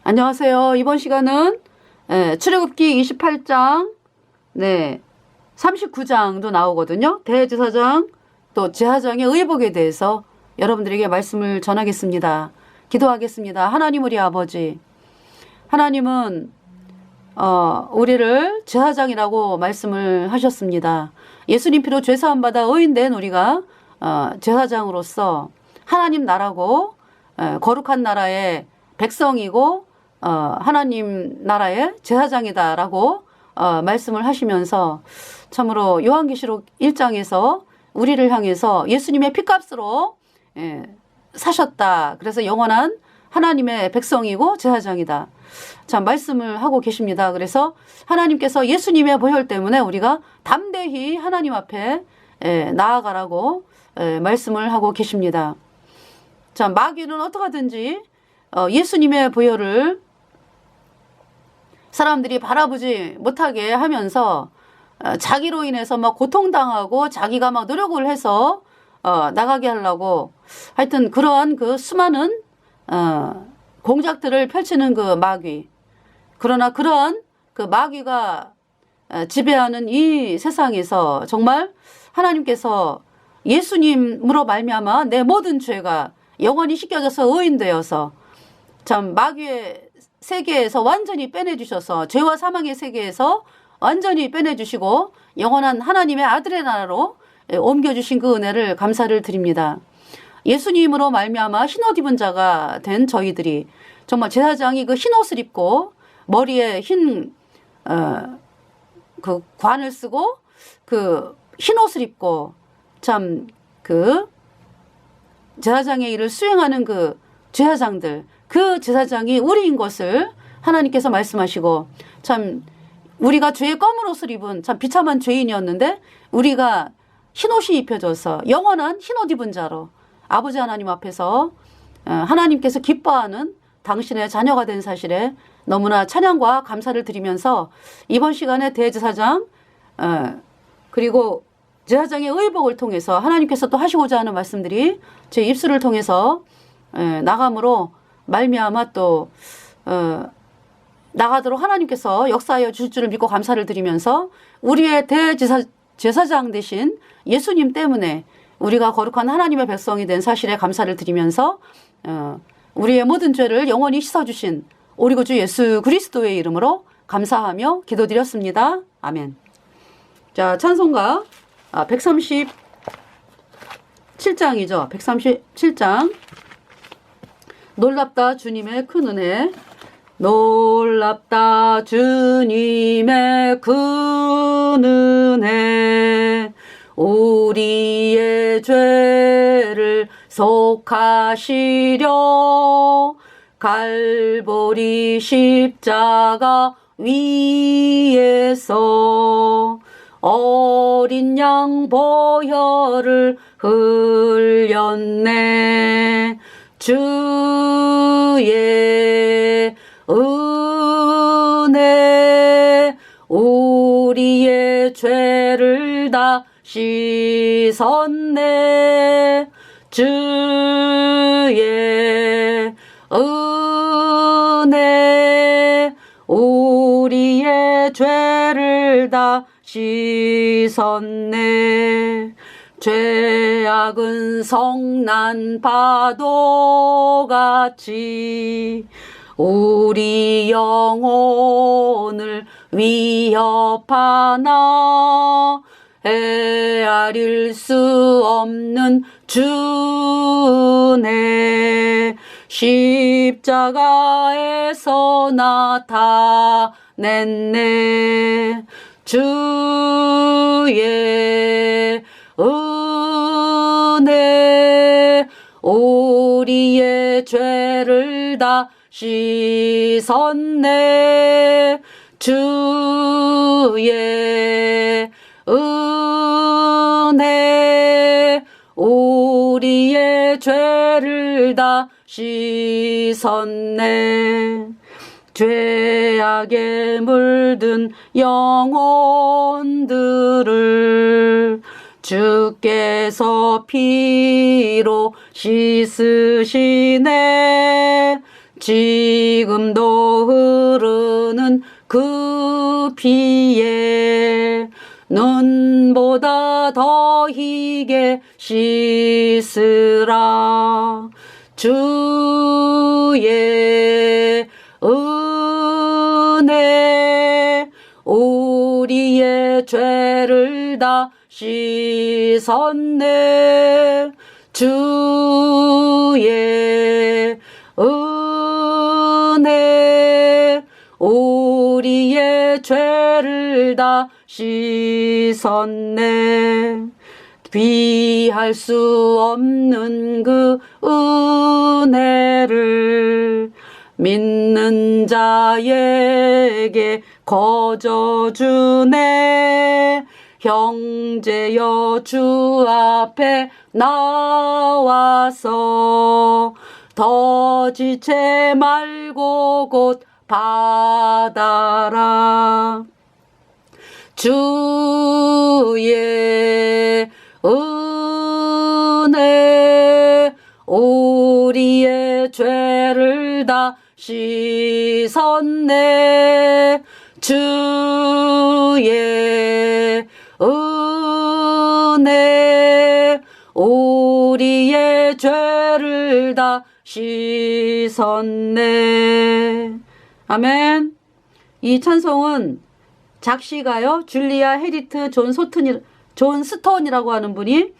안녕하세요. 이번 시간은 출애굽기 28장, 39장도 나오거든요. 대제사장 또 제사장의 의복에 대해서 여러분들에게 말씀을 전하겠습니다. 기도하겠습니다. 하나님 우리 아버지, 하나님은 우리를 제사장이라고 말씀을 하셨습니다. 예수님 피로 죄사함 받아 의인된 우리가 제사장으로서 하나님 나라고 거룩한 나라의 백성이고 하나님 나라의 제사장이다라고 말씀을 하시면서 참으로 요한계시록 1장에서 우리를 향해서 예수님의 피값으로 사셨다. 그래서 영원한 하나님의 백성이고 제사장이다. 참 말씀을 하고 계십니다. 그래서 하나님께서 예수님의 보혈 때문에 우리가 담대히 하나님 앞에 나아가라고 말씀을 하고 계십니다. 자, 마귀는 어떻게든지 예수님의 보혈을 사람들이 바라보지 못하게 하면서 자기로 인해서 막 고통당하고 자기가 막 노력을 해서 나가게 하려고 하여튼 그러한 그 수많은 공작들을 펼치는 그 마귀. 그러나 그러한 그 마귀가 지배하는 이 세상에서 정말 하나님께서 예수님으로 말미암아 내 모든 죄가 영원히 씻겨져서 의인되어서 참 마귀의 세계에서 완전히 빼내주셔서 죄와 사망의 세계에서 완전히 빼내주시고 영원한 하나님의 아들의 나라로 옮겨주신 그 은혜를 감사를 드립니다. 예수님으로 말미암아 흰옷 입은 자가 된 저희들이 정말 제사장이 그 흰옷을 입고 머리에 흰 그 관을 쓰고 그 흰옷을 입고 참 그 제사장의 일을 수행하는 그 제사장들, 그 제사장이 우리인 것을 하나님께서 말씀하시고 참 우리가 죄의 검은 옷을 입은 참 비참한 죄인이었는데 우리가 흰옷이 입혀져서 영원한 흰옷 입은 자로 아버지 하나님 앞에서 하나님께서 기뻐하는 당신의 자녀가 된 사실에 너무나 찬양과 감사를 드리면서 이번 시간에 대제사장 그리고 제사장의 의복을 통해서 하나님께서 또 하시고자 하는 말씀들이 제 입술을 통해서 나감으로 말미암아 또 나가도록 하나님께서 역사하여 주실 줄을 믿고 감사를 드리면서 우리의 제사장 되신 예수님 때문에 우리가 거룩한 하나님의 백성이 된 사실에 감사를 드리면서 우리의 모든 죄를 영원히 씻어주신 우리 구주 예수 그리스도의 이름으로 감사하며 기도드렸습니다. 아멘. 자, 찬송가 137장이죠. 137장. 놀랍다 주님의 큰 은혜. 놀랍다 주님의 큰 은혜. 우리의 죄를 속하시려 갈보리 십자가 위에서 어린 양 보혈을 흘렸네. 주의 은혜 우리의 죄를 다 씻었네. 주의 은혜 우리의 죄를 다 씻었네. 죄악은 성난 파도같이 우리 영혼을 위협하나 헤아릴 수 없는 주네 십자가에서 나타냈네. 주의 은혜 우리의 죄를 다 씻었네. 주의 은혜 우리의 죄를 다 씻었네. 죄악에 물든 영혼들을 주께서 피로 씻으시네. 지금도 흐르는 그 피에 눈보다 더 희게 씻으라. 주의 은혜 우리의 죄를 다 씻었네. 주의 은혜 우리의 죄를 다 씻었네. 비할 수 없는 그 은혜를 믿는 자에게 거저주네. 형제여 주 앞에 나와서 더 지체 말고 곧 받아라. 주의 은혜 우리의 죄를 다 씻었네. 주의 은혜 우리의 죄를 다 씻었네. 아멘. 이 찬송은 작시가요 줄리아 헤리트 존 스톤이라고 하는 분이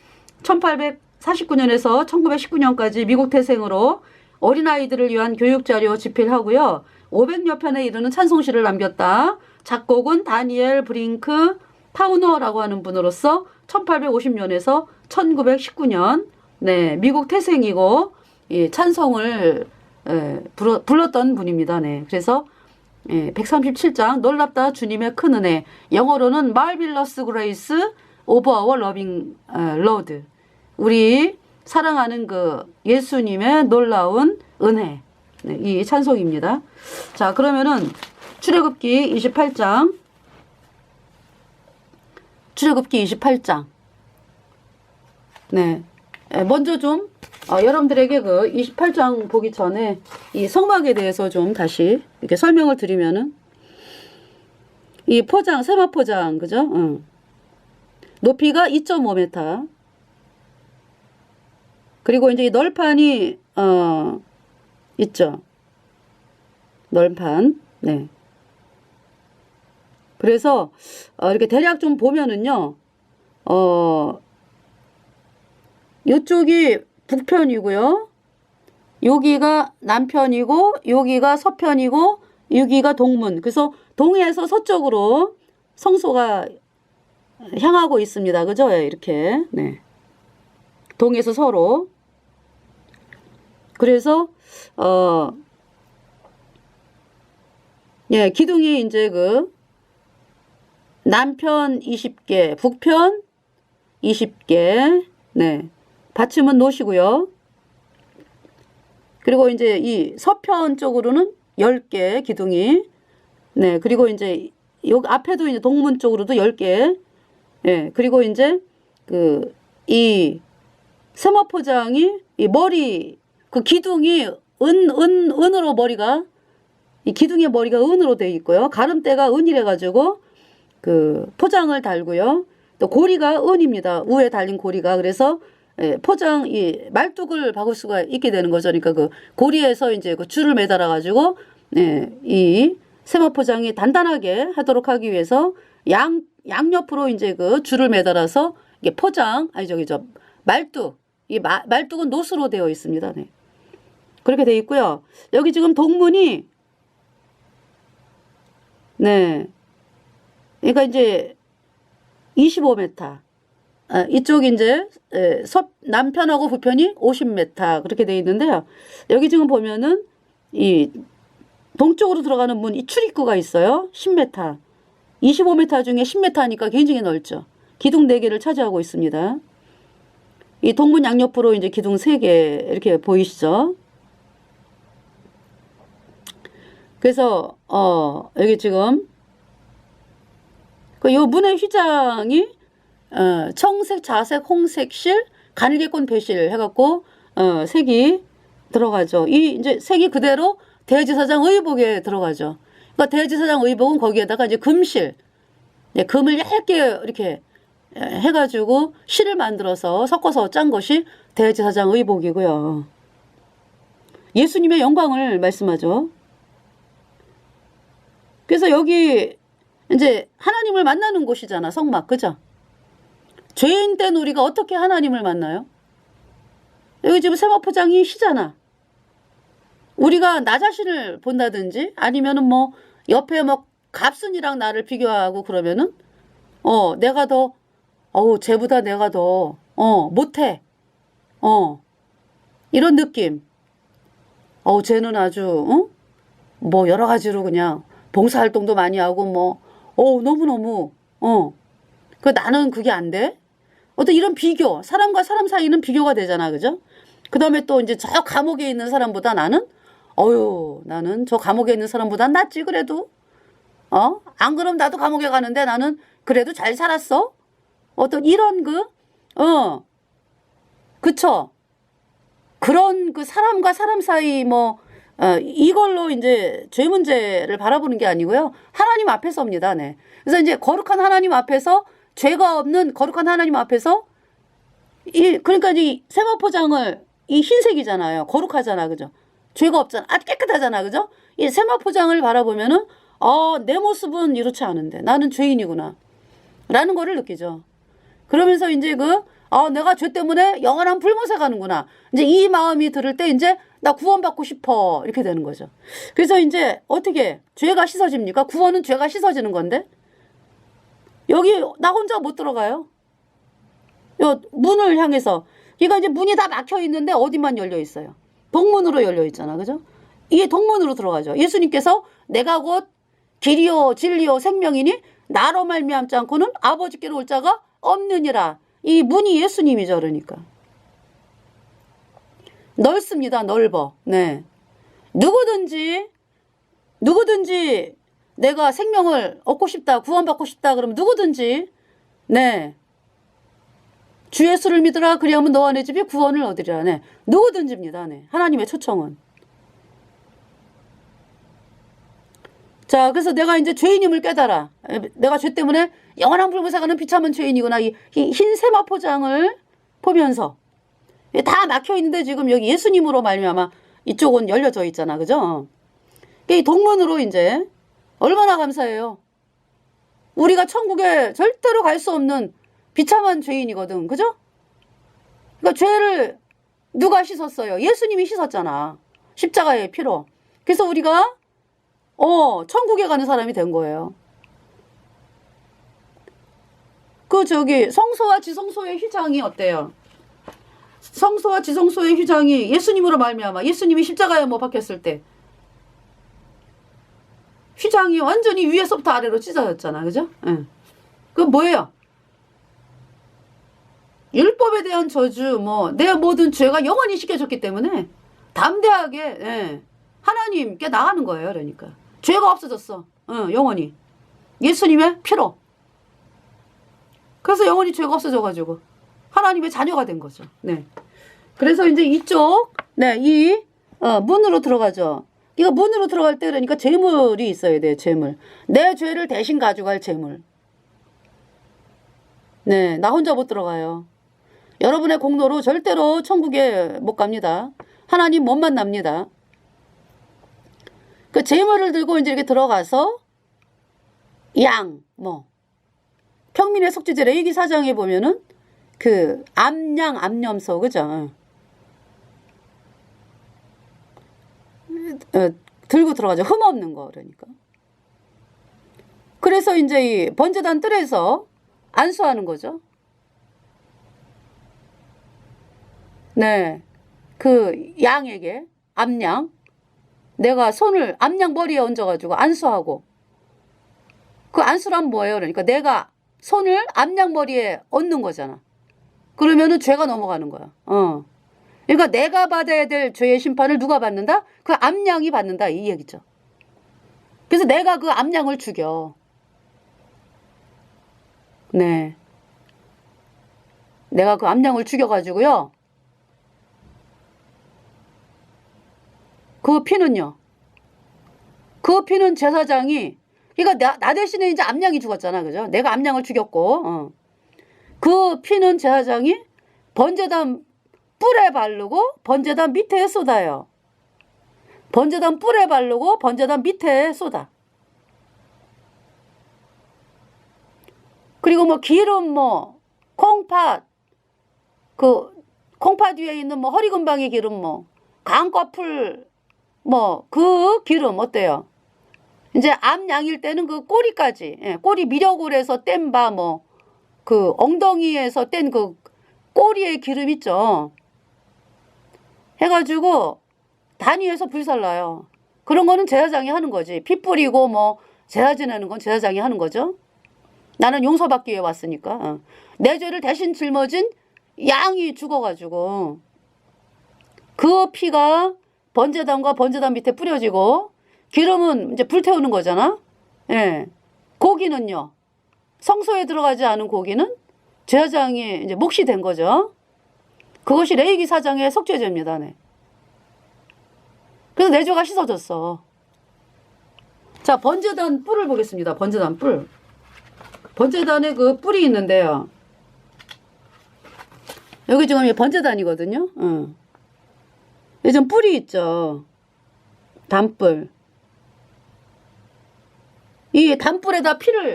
1849년에서 1919년까지 미국 태생으로 어린아이들을 위한 교육자료 집필하고요. 500여 편에 이르는 찬송시를 남겼다. 작곡은 다니엘 브링크 타우너라고 하는 분으로서 1850년에서 1919년 네, 미국 태생이고 이 찬송을 불렀던 분입니다. 네, 그래서 137장 놀랍다 주님의 큰 은혜, 영어로는 Marvelous Grace of Our Loving Lord, 우리 사랑하는 그 예수님의 놀라운 은혜, 네, 이 찬송입니다. 자, 그러면은 출애굽기 28장 네, 먼저 좀 여러분들에게 그 28장 보기 전에 이 성막에 대해서 좀 다시 이렇게 설명을 드리면은, 이 포장, 세마 포장, 그죠? 높이가 2.5m. 그리고 이제 이 널판이, 있죠. 널판. 네. 그래서, 이렇게 대략 좀 보면은요, 이쪽이 북편이고요. 여기가 남편이고 여기가 서편이고 여기가 동문. 그래서 동에서 서쪽으로 성소가 향하고 있습니다. 그죠? 이렇게. 네. 동에서 서로. 그래서 예, 기둥이 이제 그 남편 20개, 북편 20개. 네. 받침은 놓으시고요. 그리고 이제 이 서편 쪽으로는 10개 기둥이. 네. 그리고 이제 여기 앞에도 이제 동문 쪽으로도 10개. 예. 그리고 이제 그 이 세마포장이 이 머리 그 기둥이 은으로 머리가, 이 기둥의 머리가 은으로 되어 있고요. 가름대가 은이래 가지고 그 포장을 달고요. 또 고리가 은입니다. 위에 달린 고리가. 그래서 포장, 이 말뚝을 박을 수가 있게 되는 거죠. 그러니까 그 고리에서 이제 그 줄을 매달아 가지고 이 세마 포장이 단단하게 하도록 하기 위해서 양옆으로 이제 그 줄을 매달아서 이게 포장, 말뚝, 이 말뚝은 노수로 되어 있습니다. 네. 그렇게 되어 있고요. 여기 지금 동문이, 네. 그러니까 이제 25m. 이쪽이 이제 남편하고 북편이 50m 그렇게 되어 있는데요. 여기 지금 보면은 이 동쪽으로 들어가는 문, 이 출입구가 있어요. 10m. 25m 중에 10m니까 굉장히 넓죠. 기둥 4개를 차지하고 있습니다. 이 동문 양옆으로 이제 기둥 3개 이렇게 보이시죠? 그래서 여기 지금 요 문의 휘장이 청색, 자색, 홍색 실, 가늘게꼰 배실 해갖고 색이 들어가죠. 이 이제 색이 그대로 대제사장 의복에 들어가죠. 그러니까 대제사장 의복은 거기에다가 이제 금실, 금을 얇게 이렇게 해가지고 실을 만들어서 섞어서 짠 것이 대제사장 의복이고요. 예수님의 영광을 말씀하죠. 그래서 여기 이제 하나님을 만나는 곳이잖아, 성막. 그죠? 죄인 된 우리가 어떻게 하나님을 만나요? 여기 지금 세마포장이 시잖아. 우리가 나 자신을 본다든지 아니면은 뭐 옆에 뭐 갑순이랑 나를 비교하고 그러면은 내가 더 쟤보다 내가 더 못해. 이런 느낌. 쟤는 아주 뭐 여러 가지로 그냥 봉사활동도 많이 하고 뭐 너무너무 나는 그게 안 돼? 어떤 이런 비교, 사람과 사람 사이는 비교가 되잖아. 그죠? 그 다음에 또 이제 저 감옥에 있는 사람보다 나는 저 감옥에 있는 사람보다 낫지 그래도. 안 그럼 나도 감옥에 가는데 나는 그래도 잘 살았어. 어떤 이런 그쵸? 그런 그 사람과 사람 사이 이걸로 이제 죄 문제를 바라보는 게 아니고요. 하나님 앞에서입니다. 네. 그래서 이제 거룩한 하나님 앞에서 죄가 없는 거룩한 하나님 앞에서 그러니까 이 세마포장을 이 흰색이잖아요. 거룩하잖아. 그죠? 죄가 없잖아. 아주 깨끗하잖아. 그죠? 이 세마포장을 바라보면은 내 모습은 이렇지 않은데 나는 죄인이구나. 라는 거를 느끼죠. 그러면서 이제 내가 죄 때문에 영원한 불못에 가는구나. 이제 이 마음이 들을 때 이제 나 구원받고 싶어. 이렇게 되는 거죠. 그래서 이제 어떻게 죄가 씻어집니까? 구원은 죄가 씻어지는 건데 여기 나 혼자 못 들어가요. 요 문을 향해서 그러니까 이제 문이 다 막혀 있는데 어디만 열려 있어요? 동문으로 열려 있잖아. 그죠? 이게 동문으로 들어가죠. 예수님께서 내가 곧 길이요 진리요 생명이니 나로 말미암지 않고는 아버지께로 올 자가 없느니라. 이 문이 예수님이죠. 그러니까 넓습니다. 넓어. 네. 누구든지 내가 생명을 얻고 싶다, 구원받고 싶다 그러면 누구든지 네. 주 예수를 믿으라 그리하면 너와 내 집이 구원을 얻으리라. 네. 누구든지입니다. 네. 하나님의 초청은. 자, 그래서 내가 이제 죄인임을 깨달아. 내가 죄 때문에 영원한 불못에 가는 비참한 죄인이구나. 이 흰 세마포장을 보면서 다 막혀 있는데 지금 여기 예수님으로 말미암아 이쪽은 열려져 있잖아. 그죠? 이 동문으로 이제 얼마나 감사해요. 우리가 천국에 절대로 갈 수 없는 비참한 죄인이거든. 그죠? 그러니까 죄를 누가 씻었어요? 예수님이 씻었잖아. 십자가의 피로. 그래서 우리가 천국에 가는 사람이 된 거예요. 성소와 지성소의 휘장이 어때요? 성소와 지성소의 휘장이 예수님으로 말미암아 예수님이 십자가에 못 박혔을 때 휘장이 완전히 위에서부터 아래로 찢어졌잖아. 그죠? 예. 그건 뭐예요? 율법에 대한 저주, 내 모든 죄가 영원히 씻겨졌기 때문에 담대하게 하나님께 나가는 거예요. 그러니까 죄가 없어졌어. 영원히 예수님의 피로. 그래서 영원히 죄가 없어져가지고 하나님의 자녀가 된 거죠. 네. 그래서 이제 이쪽 문으로 들어가죠. 이거 문으로 들어갈 때 그러니까 재물이 있어야 돼요. 재물. 내 죄를 대신 가져갈 재물. 네, 나 혼자 못 들어가요. 여러분의 공로로 절대로 천국에 못 갑니다. 하나님 못 만납니다. 그 재물을 들고 이제 이렇게 들어가서 평민의 속죄제 레위기 4장에 보면은 암양 암염소 그죠? 들고 들어가죠. 흠 없는 거 그러니까. 그래서 이제 이 번제단 뜰에서 안수하는 거죠. 네. 그 양에게 암양 내가 손을 암양 머리에 얹어가지고 안수하고 그 안수란 뭐예요? 그러니까 내가 손을 암양 머리에 얹는 거잖아. 그러면은 죄가 넘어가는 거야. 그러니까 내가 받아야 될 죄의 심판을 누가 받는다? 그 암양이 받는다 이 얘기죠. 그래서 내가 그 암양을 죽여. 네. 내가 그 암양을 죽여가지고요. 그 피는요. 그 피는 제사장이, 그러니까 나 대신에 이제 암양이 죽었잖아. 그죠? 내가 암양을 죽였고, 그 피는 제사장이 번제단 뿔에 바르고 번제단 밑에 쏟아요. 번제단 뿔에 바르고 번제단 밑에 쏟아. 그리고 뭐 기름, 뭐 콩팥, 그 콩팥 위에 있는 뭐 허리금방의 기름, 뭐 강꺼풀, 뭐 그 기름 어때요? 이제 암양일 때는 그 꼬리까지, 예, 꼬리 미력을 해서 뗀 바, 뭐 그 엉덩이에서 뗀 그 꼬리의 기름 있죠. 해가지고 단위에서 불살라요. 그런 거는 제사장이 하는 거지. 피 뿌리고 뭐 제사 지내는 건 제사장이 하는 거죠. 나는 용서받기 위해 왔으니까. 내 죄를 대신 짊어진 양이 죽어가지고 그 피가 번제단과 번제단 밑에 뿌려지고 기름은 이제 불태우는 거잖아. 예. 고기는요. 성소에 들어가지 않은 고기는 제사장이 이제 몫이 된 거죠. 그것이 레위기 4장의 속죄제입니다. 네. 그래서 내 죄가 씻어졌어. 자, 번제단 뿔을 보겠습니다. 번제단 뿔. 번제단에 그 뿔이 있는데요. 여기 지금 번제단이거든요. 요즘 뿔이 있죠. 단뿔. 이 단뿔에다 피를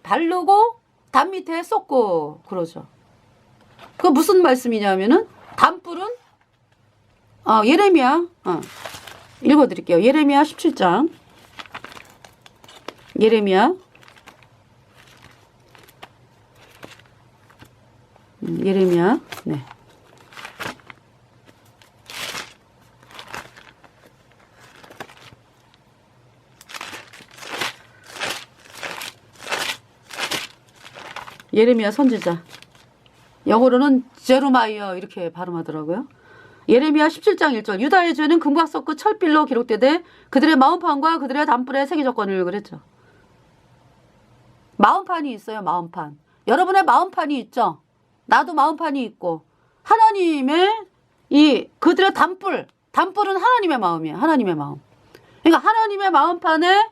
바르고 단 밑에 쏟고 그러죠. 그 무슨 말씀이냐면은 단뿔은 예레미야 읽어드릴게요. 예레미야 17장. 예레미야 네. 예레미야 선지자. 영어로는 제루마이어 이렇게 발음하더라고요. 예레미야 17장 1절. 유다의 죄는 금과 섞은 철필로 기록되되 그들의 마음판과 그들의 단뿔에 새겨졌거늘 그랬죠. 마음판이 있어요. 마음판. 여러분의 마음판이 있죠. 나도 마음판이 있고 하나님의 그들의 단뿔은 하나님의 마음이에요. 하나님의 마음. 그러니까 하나님의 마음판에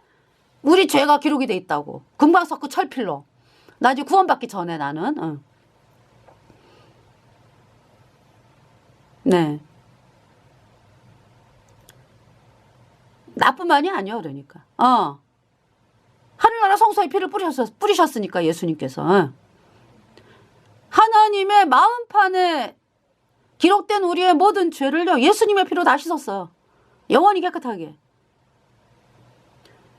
우리 죄가 기록이 돼 있다고. 금과 섞은 철필로. 나 이제 구원받기 전에 나는. 네. 나뿐만이 아니요. 그러니까. 하늘나라 성소에 피를 뿌리셨으니까 예수님께서. 하나님의 마음판에 기록된 우리의 모든 죄를요. 예수님의 피로 다 씻었어요. 영원히 깨끗하게.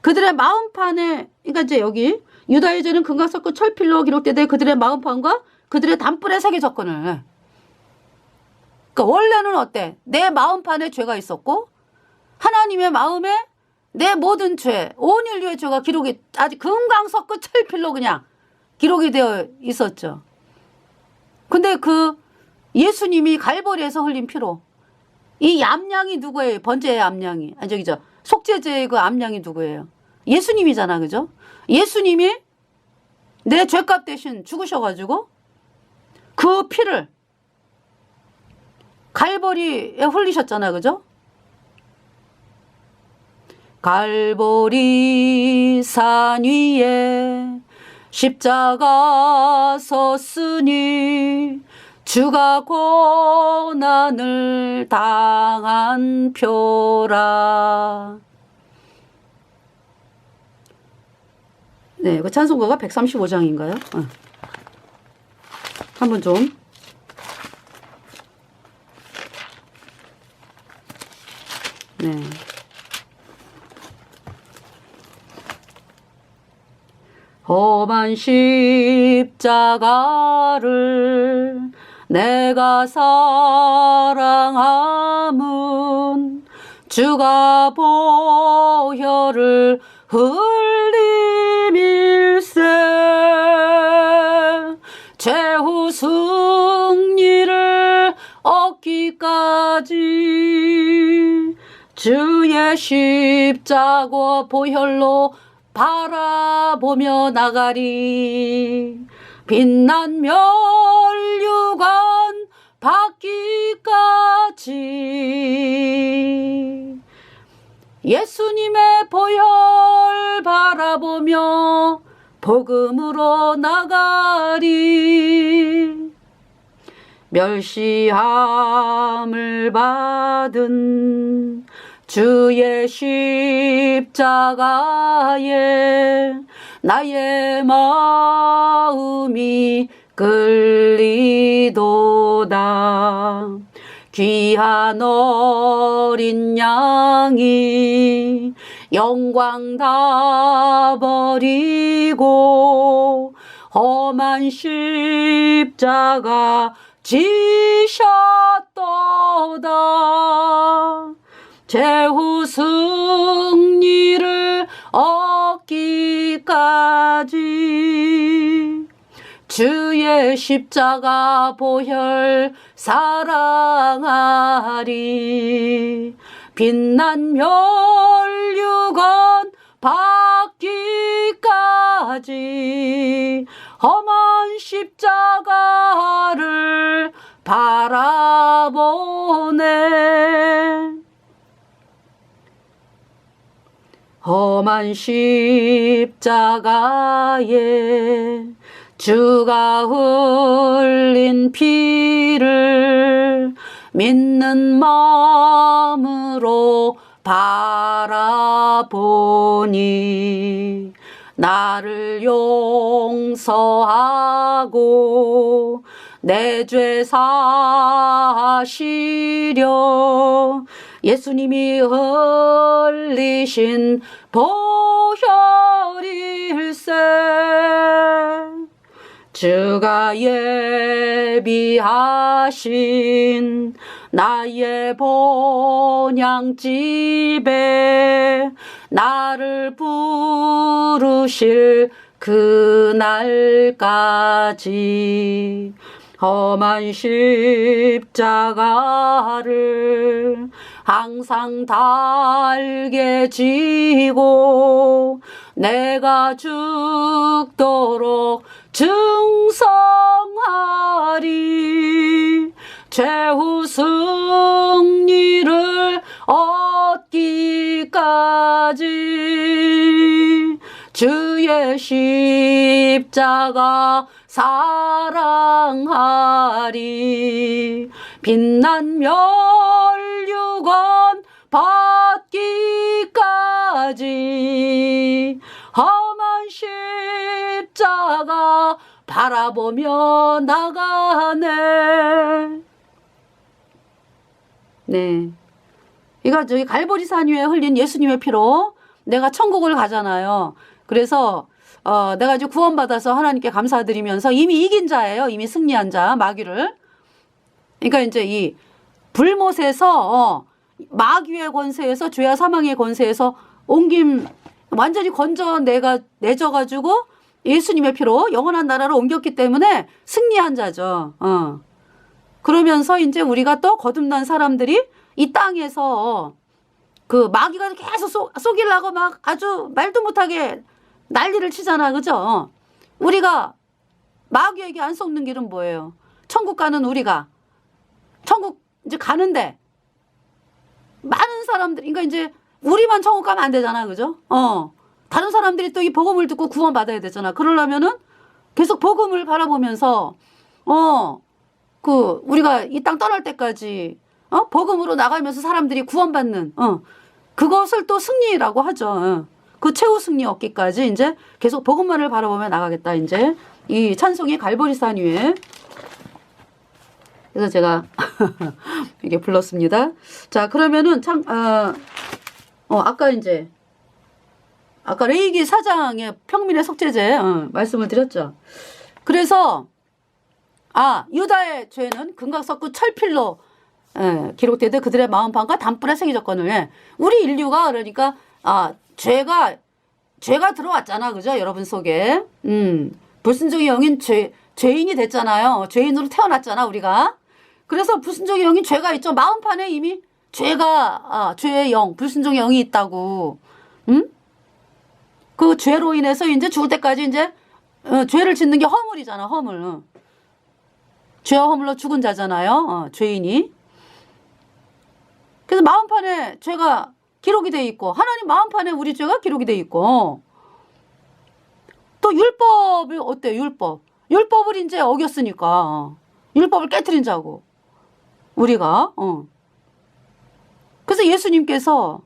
그들의 마음판에, 그러니까 이제 여기 유다의 죄는 금과 섞은 철필로 기록되되 그들의 마음판과 그들의 단뿔에 새겨졌거늘. 그러니까 원래는 어때? 내 마음판에 죄가 있었고 하나님의 마음에 내 모든 죄, 온 인류의 죄가 기록이 아주 금강 섞은 철필로 그냥 기록이 되어 있었죠. 근데 그 예수님이 갈보리에서 흘린 피로 이 암양이 누구예요? 번제의 암양이. 속죄제의 그 암양이 누구예요? 예수님이잖아. 그죠? 예수님이 내 죄값 대신 죽으셔가지고 그 피를 갈보리에 흘리셨잖아. 그죠? 갈보리 산 위에 십자가 섰으니 주가 고난을 당한 표라. 네, 그 찬송가가 135장인가요? 한번 좀. 네. 험한 십자가를 내가 사랑함은 주가 보혈을 흘림일세. 최후 승리를 얻기까지 주의 십자가 보혈로 바라보며 나가리. 빛난 멸류관 받기까지. 예수님의 보혈 바라보며 복음으로 나가리. 멸시함을 받은 주의 십자가에 나의 마음이 끌리도다. 귀한 어린 양이 영광 다 버리고 험한 십자가 지셨도다. 최후 승리를 얻기까지 주의 십자가 보혈 사랑하리. 빛난 멸류관 받기까지 험한 십자가를 바라보네. 험한 십자가에 주가 흘린 피를 믿는 마음으로 바라보니 나를 용서하고 내 죄 사하시려 예수님이 흘리신 보혈일세. 주가 예비하신 나의 본향집에 나를 부르실 그날까지 험한 십자가를 항상 달게 지고 내가 죽도록 증성하리. 최후 승리를 얻기까지 주의 십자가 사랑하리. 빛난 멸류관 받기까지 험한 십자가 바라보며 나가네. 네, 이거 저기 갈보리산 위에 흘린 예수님의 피로 내가 천국을 가잖아요. 그래서 내가 이제 구원받아서 하나님께 감사드리면서 이미 이긴 자예요. 이미 승리한 자, 마귀를. 그러니까 이제 이 불못에서 마귀의 권세에서 죄와 사망의 권세에서 옮김 완전히 내져가지고 예수님의 피로 영원한 나라로 옮겼기 때문에 승리한 자죠. 그러면서 이제 우리가 또 거듭난 사람들이 이 땅에서 그 마귀가 계속 속이려고 막 아주 말도 못하게 난리를 치잖아. 그죠? 우리가 마귀에게 안 속는 길은 뭐예요? 천국 가는 우리가. 천국 이제 가는데 많은 사람들, 그러니까 이제 우리만 천국 가면 안 되잖아. 그죠? 다른 사람들이 또 이 복음을 듣고 구원받아야 되잖아. 그러려면은 계속 복음을 바라보면서, 우리가 이 땅 떠날 때까지, 복음으로 나가면서 사람들이 구원받는, 그것을 또 승리라고 하죠. 그 최후 승리 얻기까지 이제 계속 복음만을 바라보며 나가겠다. 이제 이 찬송이 갈보리산 위에. 그래서 제가 이게 불렀습니다. 자, 그러면은 아까 레위기 4장의 평민의 속죄제 말씀을 드렸죠. 그래서 유다의 죄는 금각석구 철필로 기록되되 그들의 마음판과 단불에 새겨졌거늘. 우리 인류가 그러니까 죄가 들어왔잖아. 그죠? 여러분 속에. 불순종의 영인 죄인이 됐잖아요. 죄인으로 태어났잖아, 우리가. 그래서 불순종의 영인 죄가 있죠. 마음판에 이미 죄의 영, 불순종의 영이 있다고. 그 죄로 인해서 이제 죽을 때까지 이제 죄를 짓는 게 허물이잖아, 허물. 죄와 허물로 죽은 자잖아요, 죄인이. 그래서 마음판에 죄가 기록이 돼 있고 하나님 마음판에 우리 죄가 기록이 돼 있고 또 율법이 어때요? 율법을 이제 어겼으니까 율법을 깨트린 자고 우리가 그래서 예수님께서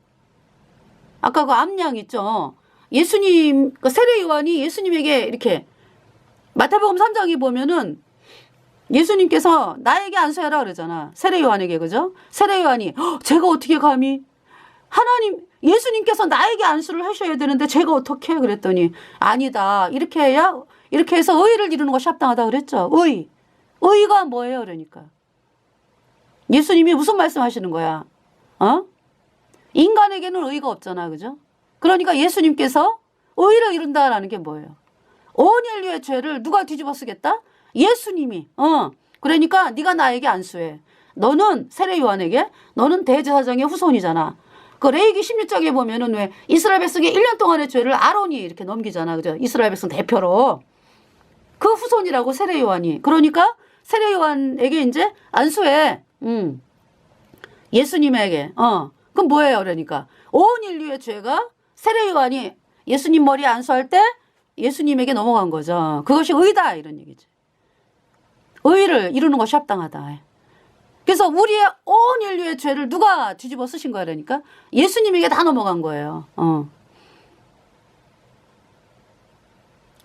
아까 그 암양 있죠. 예수님 그 세례 요한이 예수님에게 이렇게 마태복음 3장에 보면은 예수님께서 나에게 안수해라 그러잖아. 세례 요한에게 그죠? 세례 요한이 제가 어떻게 감히 하나님 예수님께서 나에게 안수를 하셔야 되는데 제가 어떻게 해? 그랬더니 아니다. 이렇게 해서 의를 이루는 것이 합당하다 그랬죠. 의가 뭐예요? 그러니까 예수님이 무슨 말씀하시는 거야? 인간에게는 의가 없잖아. 그죠? 그러니까 예수님께서 의를 이룬다라는 게 뭐예요? 온 인류의 죄를 누가 뒤집어 쓰겠다? 예수님이. 그러니까 네가 나에게 안수해. 너는 세례 요한에게 너는 대제사장의 후손이잖아. 그 레위기 16장에 보면은 왜 이스라엘 백성의 1년 동안의 죄를 아론이 이렇게 넘기잖아. 그죠? 이스라엘 백성 대표로. 그 후손이라고 세례 요한이. 그러니까 세례 요한에게 이제 안수해. 예수님에게. 그럼 뭐예요? 그러니까 온 인류의 죄가 세례 요한이 예수님 머리에 안수할 때 예수님에게 넘어간 거죠. 그것이 의다 이런 얘기지. 의를 이루는 것이 합당하다. 그래서 우리의 온 인류의 죄를 누가 뒤집어 쓰신 거야? 그러니까 예수님에게 다 넘어간 거예요.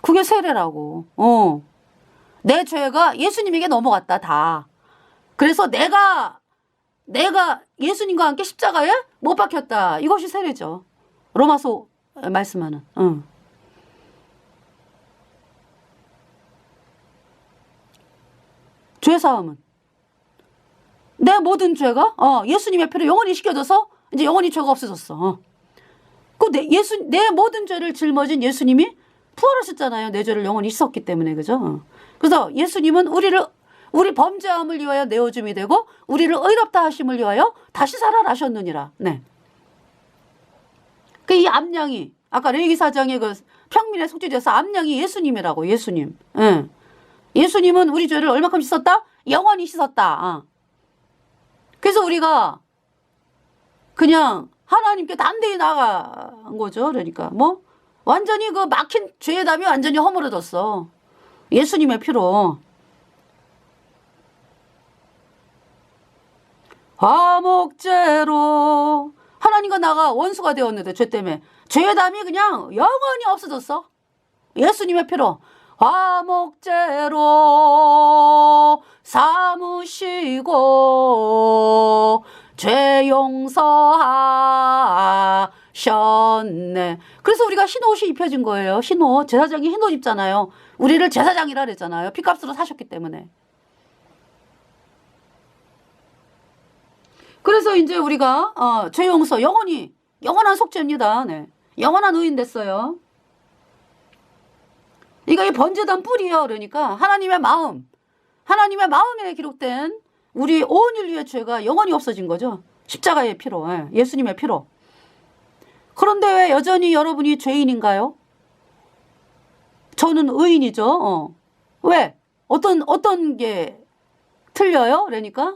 그게 세례라고. 내 죄가 예수님에게 넘어갔다 다. 그래서 내가 예수님과 함께 십자가에 못 박혔다. 이것이 세례죠. 로마서 말씀하는. 죄사함은 내 모든 죄가 예수님의 피로 영원히 씻겨져서 이제 영원히 죄가 없어졌어. 내 모든 죄를 짊어진 예수님이 부활하셨잖아요. 내 죄를 영원히 씻었기 때문에 그죠? 그래서 예수님은 우리 범죄함을 위하여 내어줌이 되고 우리를 의롭다 하심을 위하여 다시 살아나셨느니라. 네. 그 이 암양이 아까 레위기 4장의 그 평민의 속죄제에서 암양이 예수님이라고. 예수님. 네. 예수님은 우리 죄를 얼마큼 씻었다? 영원히 씻었다. 그래서 우리가 그냥 하나님께 담대히 나간 거죠. 그러니까 뭐 완전히 그 막힌 죄의 담이 완전히 허물어졌어. 예수님의 피로. 화목제로 하나님과 나가 원수가 되었는데 죄 때문에 죄의 담이 그냥 영원히 없어졌어. 예수님의 피로. 화목제로 삼으시고 죄 용서하셨네. 그래서 우리가 흰 옷이 입혀진 거예요. 흰 옷. 제사장이 흰 옷 입잖아요. 우리를 제사장이라 그랬잖아요. 피값으로 사셨기 때문에. 그래서 이제 우리가 죄 용서 영원한 속죄입니다. 네. 영원한 의인 됐어요. 그러니까 이 번제단 뿌리요. 그러니까 하나님의 마음에 기록된 우리 온 인류의 죄가 영원히 없어진 거죠. 십자가의 피로, 예수님의 피로. 그런데 왜 여전히 여러분이 죄인인가요? 저는 의인이죠. 왜? 어떤 게 틀려요? 그러니까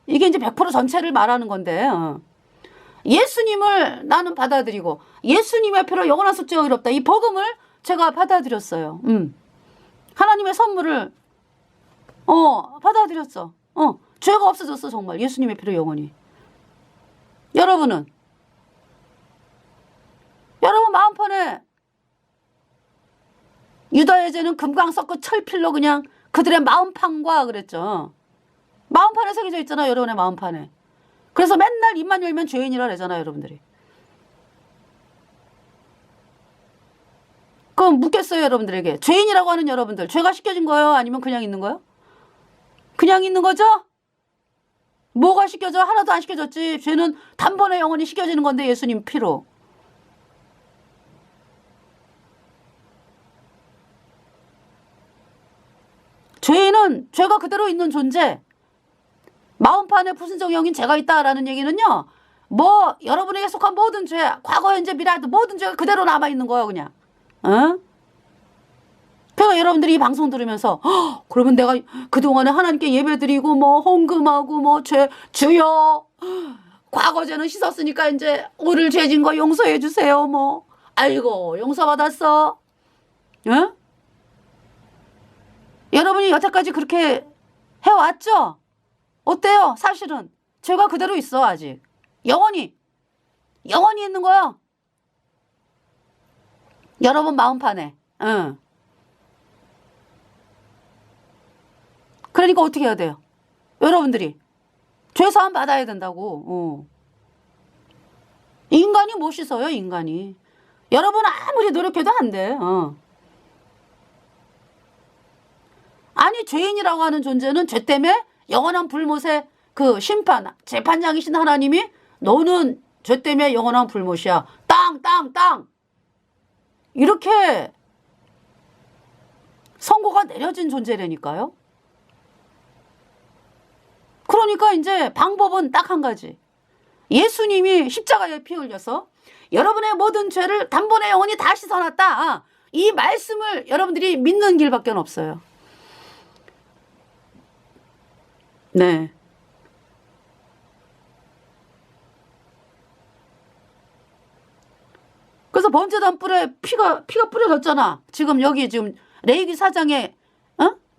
이게 이제 100% 전체를 말하는 건데 예수님을 나는 받아들이고 예수님의 피로 영원한 속죄가 의롭다. 이 복음을 제가 받아들였어요. 하나님의 선물을 받아들였어. 죄가 없어졌어 정말. 예수님의 피로 영원히. 여러분 마음판에 유다의 죄는 금강 섞고 철필로 그냥 그들의 마음판과 그랬죠. 마음판에 새겨져 있잖아요. 여러분의 마음판에. 그래서 맨날 입만 열면 죄인이라 그러잖아요. 여러분들이. 그럼 묻겠어요. 여러분들에게. 죄인이라고 하는 여러분들. 죄가 씻겨진 거예요? 아니면 그냥 있는 거예요? 그냥 있는 거죠? 뭐가 씻겨져? 하나도 안 씻겨졌지. 죄는 단번에 영원히 씻겨지는 건데 예수님 피로. 죄인은 죄가 그대로 있는 존재. 마음판에 불순종형인 죄가 있다라는 얘기는요. 뭐 여러분에게 속한 모든 죄, 과거, 현재, 미래 모든 죄가 그대로 남아있는 거예요. 그냥. 그러니까 여러분들이 이 방송 들으면서 그러면 내가 그동안에 하나님께 예배드리고 뭐 헌금하고 뭐 주여 과거 죄는 씻었으니까 이제 오늘 죄진 거 용서해 주세요. 뭐 아이고 용서받았어. 응? 여러분이 여태까지 그렇게 해왔죠? 어때요? 사실은 죄가 그대로 있어. 아직 영원히 있는 거야. 여러분 마음판에. 응. 그러니까 어떻게 해야 돼요? 여러분들이 죄사함 받아야 된다고. 인간이 못 씻어요. 인간이. 여러분 아무리 노력해도 안 돼. 아니 죄인이라고 하는 존재는 죄 때문에 영원한 불못의 그 심판, 재판장이신 하나님이 너는 죄 때문에 영원한 불못이야. 땅 이렇게 선고가 내려진 존재라니까요. 그러니까 이제 방법은 딱 한 가지. 예수님이 십자가에 피 흘려서 여러분의 모든 죄를 단번에 영원히 다 씻어놨다. 이 말씀을 여러분들이 믿는 길밖에 없어요. 네. 그래서 번제단 뿔에 피가 뿌려졌잖아. 지금 여기 지금 레위기 4장에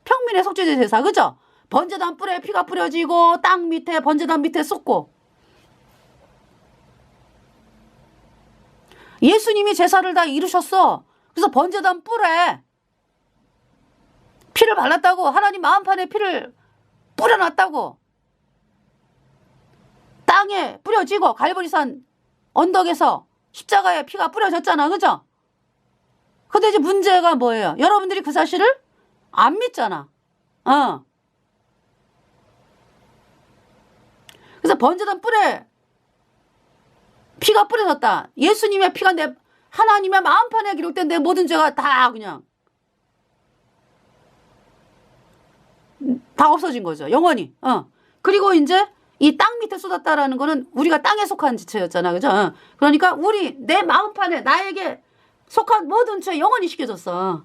평민의 속죄제 제사, 그죠? 번제단 뿔에 피가 뿌려지고 땅 밑에 번제단 밑에 쏟고 예수님이 제사를 다 이루셨어. 그래서 번제단 뿔에 피를 발랐다고. 하나님 마음판에 피를 뿌려놨다고. 땅에 뿌려지고 갈보리산 언덕에서 십자가에 피가 뿌려졌잖아. 그죠? 근데 이제 문제가 뭐예요? 여러분들이 그 사실을 안 믿잖아. 그래서 번제단 뿔에 피가 뿌려졌다. 예수님의 피가 하나님의 마음판에 기록된 내 모든 죄가 다 그냥 다 없어진 거죠. 영원히. 그리고 이제 이 땅 밑에 쏟았다라는 거는 우리가 땅에 속한 지체였잖아. 그죠? 그러니까 내 마음판에 나에게 속한 모든 죄 영원히 씻겨졌어.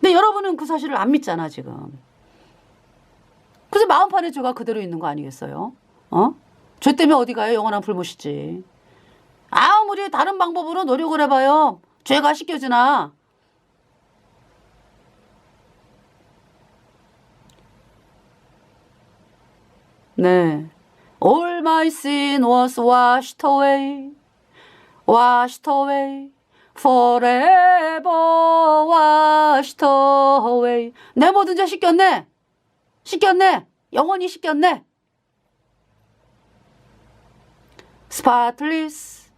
근데 여러분은 그 사실을 안 믿잖아, 지금. 그래서 마음판에 죄가 그대로 있는 거 아니겠어요? 죄 때문에 어디 가요? 영원한 불못이지. 아무리 다른 방법으로 노력을 해봐요. 죄가 씻겨지나. 네. All my sin was washed away, forever washed away. 내 모든 죄 씻겼네. 영원히 씻겼네. Spotless.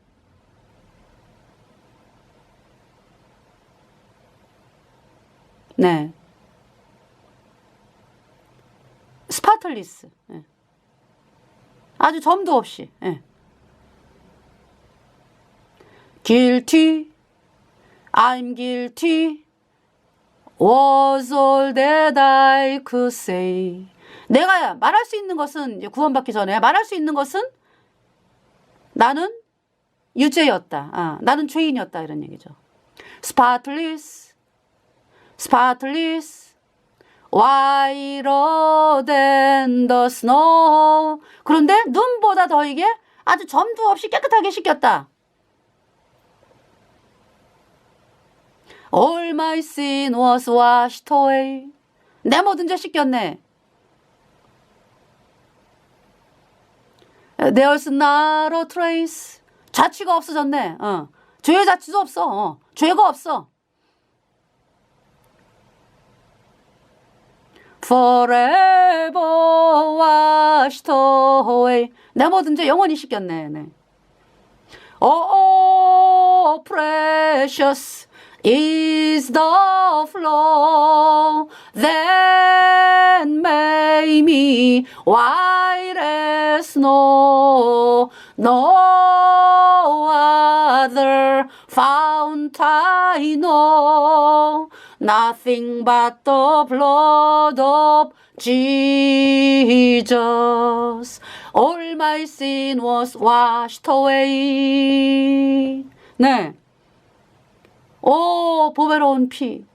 네. 스파틀리스. 네. 아주 점도 없이. 네. Guilty, I'm guilty, was all that I could say. 내가 말할 수 있는 것은, 이제 구원받기 전에 말할 수 있는 것은 나는 유죄였다. 나는 죄인이었다. 이런 얘기죠. Spotless, whiter than the snow. 그런데 눈보다 더 이게 아주 점도 없이 깨끗하게 씻겼다. All my sin was washed away. 내 모든 죄 씻겼네. There's not a trace. 자취가 없어졌네. 죄의 자취도 없어. 죄가 없어. Forever washed away. 내 모든 죄 영원히 씻겼네. 네. Oh, precious is the flow that made me white as snow. No other fount I know. Nothing but the blood of Jesus. All my sin was washed away. 네. 오, 보배로운 피.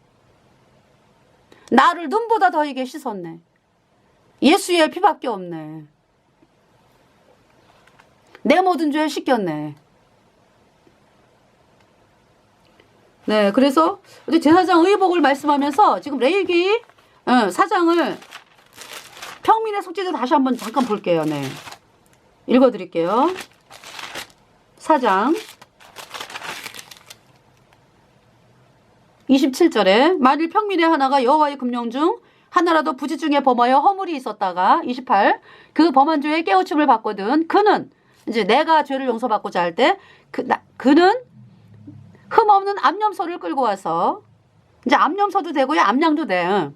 나를 눈보다 더 이게 씻었네. 예수의 피밖에 없네. 내 모든 죄에 씻겼네. 네, 그래서 우리 제사장 의복을 말씀하면서 지금 레위기 사장을 평민의 속죄제 다시 한번 잠깐 볼게요. 네, 읽어드릴게요. 4장 27절에 만일 평민의 하나가 여호와의 금령 중 하나라도 부지 중에 범하여 허물이 있었다가 28 그 범한 죄에 깨우침을 받거든 그는 이제 내가 죄를 용서받고자 할 때 그는 흠없는 암염소를 끌고 와서 이제 암염소도 되고요 암양도 돼.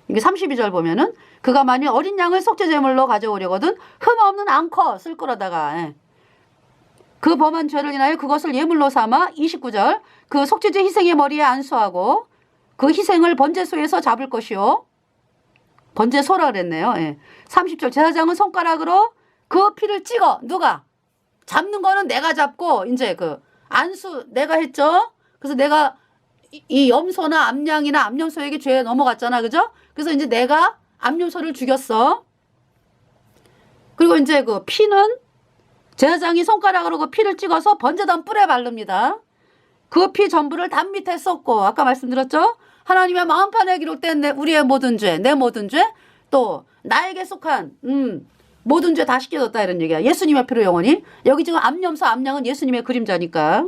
이게 32절 보면은 그가 만일 어린 양을 속죄제물로 가져오려거든 흠없는 암컷을 끌어다가 그 범한 죄를 인하여 그것을 예물로 삼아 29절 그 속죄제 희생의 머리에 안수하고 그 희생을 번제소에서 잡을 것이요. 번제소라 그랬네요. 30절 제사장은 손가락으로 그 피를 찍어 누가 잡는 거는 내가 잡고 이제 그 안수 내가 했죠. 그래서 내가 이 염소나 암양이나 암염소에게 죄에 넘어갔잖아, 그죠? 그래서 이제 내가 암염소를 죽였어. 그리고 이제 그 피는 제사장이 손가락으로 그 피를 찍어서 번제단 뿔에 바릅니다. 그 피 전부를 담 밑에 쏟고 아까 말씀드렸죠? 하나님의 마음판에 기록된 우리의 모든 죄, 내 모든 죄, 또 나에게 속한 모든 죄 다 씻겨졌다 이런 얘기야. 예수님의 피로 영원히. 여기 지금 암염소, 암양은 예수님의 그림자니까.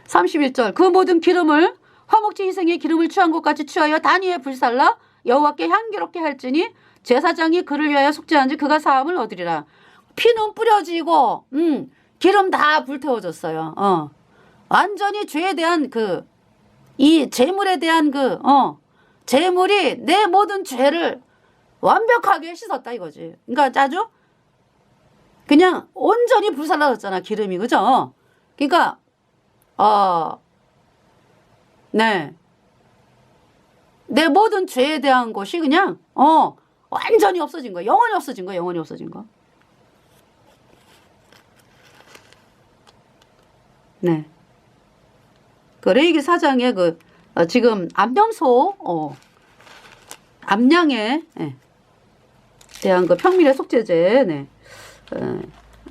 31절 그 모든 기름을 화목제 희생의 기름을 취한 것 같이 취하여 단위에 불살라 여호와께 향기롭게 할지니 제사장이 그를 위하여 속죄한지 그가 사함을 얻으리라. 피는 뿌려지고 기름 다 불태워졌어요. 완전히 죄에 대한 이 재물에 대한 재물이 내 모든 죄를 완벽하게 씻었다 이거지. 그러니까 짜죠? 그냥 온전히 불살라졌잖아 기름이, 그죠? 그러니까 네, 내 모든 죄에 대한 것이 그냥 완전히 없어진 거야. 영원히 없어진 거야. 영원히 없어진 거. 네. 그 레위기 4장에 지금 암염소 암양에 대한 평민의 속죄제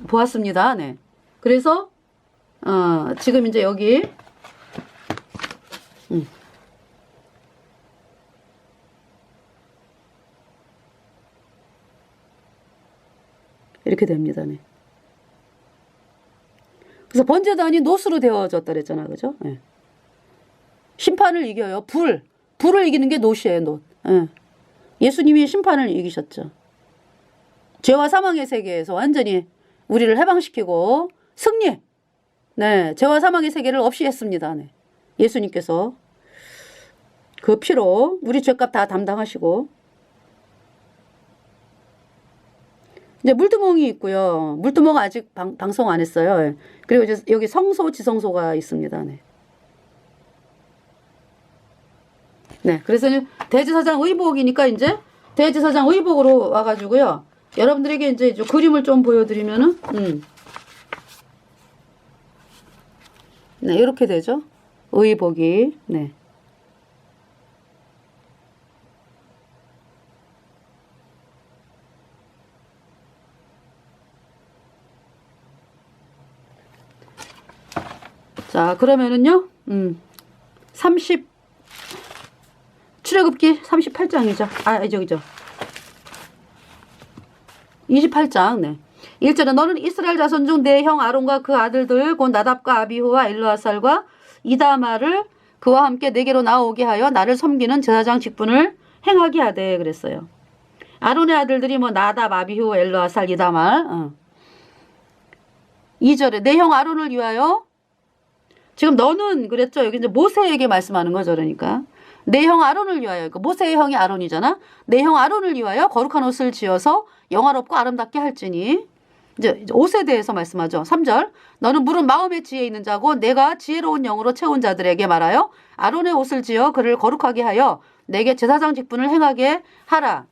보았습니다. 네. 그래서 지금 이제 여기 이렇게 됩니다. 네. 그래서 번제단이 노수로 되어졌다 그랬잖아, 그죠? 네. 심판을 이겨요. 불을 이기는 게 노시예요, 노. 네. 예수님이 심판을 이기셨죠. 죄와 사망의 세계에서 완전히 우리를 해방시키고 승리. 네, 죄와 사망의 세계를 없이 했습니다. 네. 예수님께서 그 피로 우리 죄값 다 담당하시고 이제 물두멍이 있고요. 물두멍 아직 방송 안 했어요. 그리고 이제 여기 성소, 지성소가 있습니다. 네. 네, 그래서 대제사장 의복이니까 이제 대제사장 의복으로 와가지고요. 여러분들에게 이제 그림을 좀 보여드리면은, 네, 이렇게 되죠. 의복이, 네. 자, 그러면은요, 출애굽기 38장이죠. 저기죠. 28장, 네. 1절에 너는 이스라엘 자손 중 내 형 아론과 그 아들들, 곧 나답과 아비후와 엘르아살과 이다마를 그와 함께 내게로 나오게 하여 나를 섬기는 제사장 직분을 행하게 하되 그랬어요. 아론의 아들들이 나답, 아비후, 엘르아살, 이다말. 2절에 내 형 아론을 위하여 지금 너는 그랬죠. 여기 이제 모세에게 말씀하는 거죠. 그러니까 내 형 아론을 위하여, 모세의 형이 아론이잖아. 내 형 아론을 위하여 거룩한 옷을 지어서 영화롭고 아름답게 할지니. 이제 옷에 대해서 말씀하죠. 3절 너는 물은 마음의 지혜 있는 자고 내가 지혜로운 영으로 채운 자들에게 말하여 아론의 옷을 지어 그를 거룩하게 하여 내게 제사장 직분을 행하게 하라.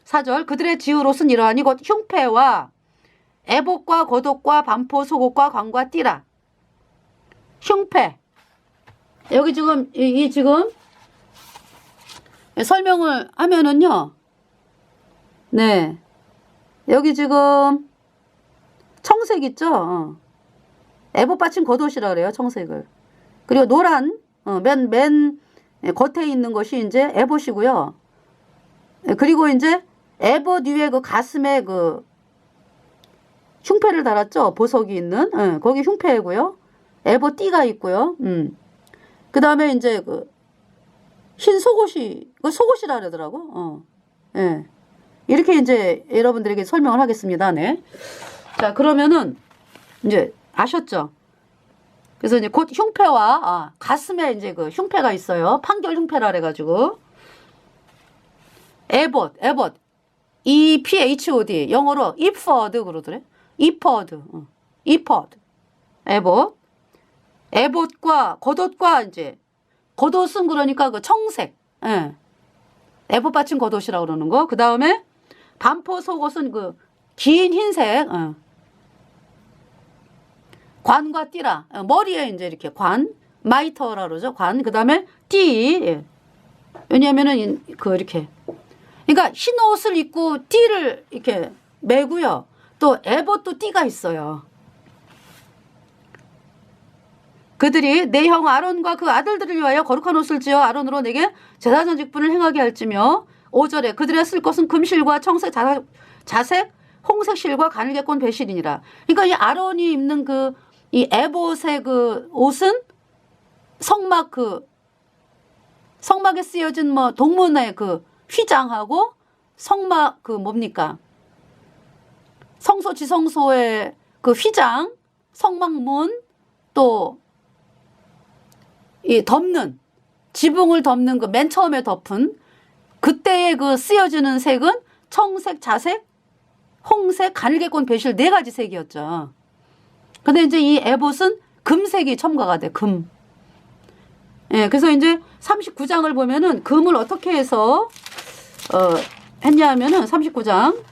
4절 그들의 지을 옷은 이러하니 곧 흉패와 애복과 겉옷과 반포 속옷과 광과 띠라. 흉패. 여기 지금 지금 설명을 하면은요. 네. 여기 지금 청색 있죠? 애봇 받침 겉옷이라 그래요, 청색을. 그리고 노란, 맨 겉에 있는 것이 이제 애봇이고요. 그리고 이제 애봇 위에 그 가슴에 그 흉패를 달았죠? 보석이 있는. 거기 흉패고요. 애봇 띠가 있고요. 그 다음에 이제 그 흰 속옷이, 그 속옷이라 그러더라고. 예. 이렇게 이제 여러분들에게 설명을 하겠습니다. 네. 자, 그러면은 이제 아셨죠? 그래서 이제 곧 흉패와 가슴에 이제 그 흉패가 있어요. 판결 흉패라 그래가지고. 애봇. EPHOD. 영어로 ephod 그러더래. ephod. 애봇. 애봇과 겉옷과 이제 겉옷은 그러니까 그 청색. 예. 애봇 받침 겉옷이라고 그러는 거. 그 다음에 반포 속옷은 그 긴 흰색. 관과 띠라. 머리에 이제 이렇게 관. 마이터라 그러죠. 관. 그 다음에 띠. 예. 왜냐면은 그 이렇게. 그러니까 흰 옷을 입고 띠를 이렇게 매고요. 또 애봇도 띠가 있어요. 그들이 내 형 아론과 그 아들들을 위하여 거룩한 옷을 지어 아론으로 내게 제사장 직분을 행하게 할지며 5절에 그들의 쓸 것은 금실과 청색 자색 홍색 실과 가늘게 꼰 배실이니라. 그러니까 이 아론이 입는 그 이 에봇의 그 옷은 성막에 쓰여진 뭐 동문의 그 휘장하고 성막 그 뭡니까? 성소 지성소의 그 휘장, 성막문 또 이 덮는 지붕을 덮는 그 맨 처음에 덮은 그때의 그 쓰여지는 색은 청색, 자색, 홍색, 가늘게 꼰 배실 4가지 색이었죠. 근데 이제 이 에봇은 금색이 첨가가 돼. 금. 예, 그래서 이제 39장을 보면은 금을 어떻게 해서 했냐 하면은 39장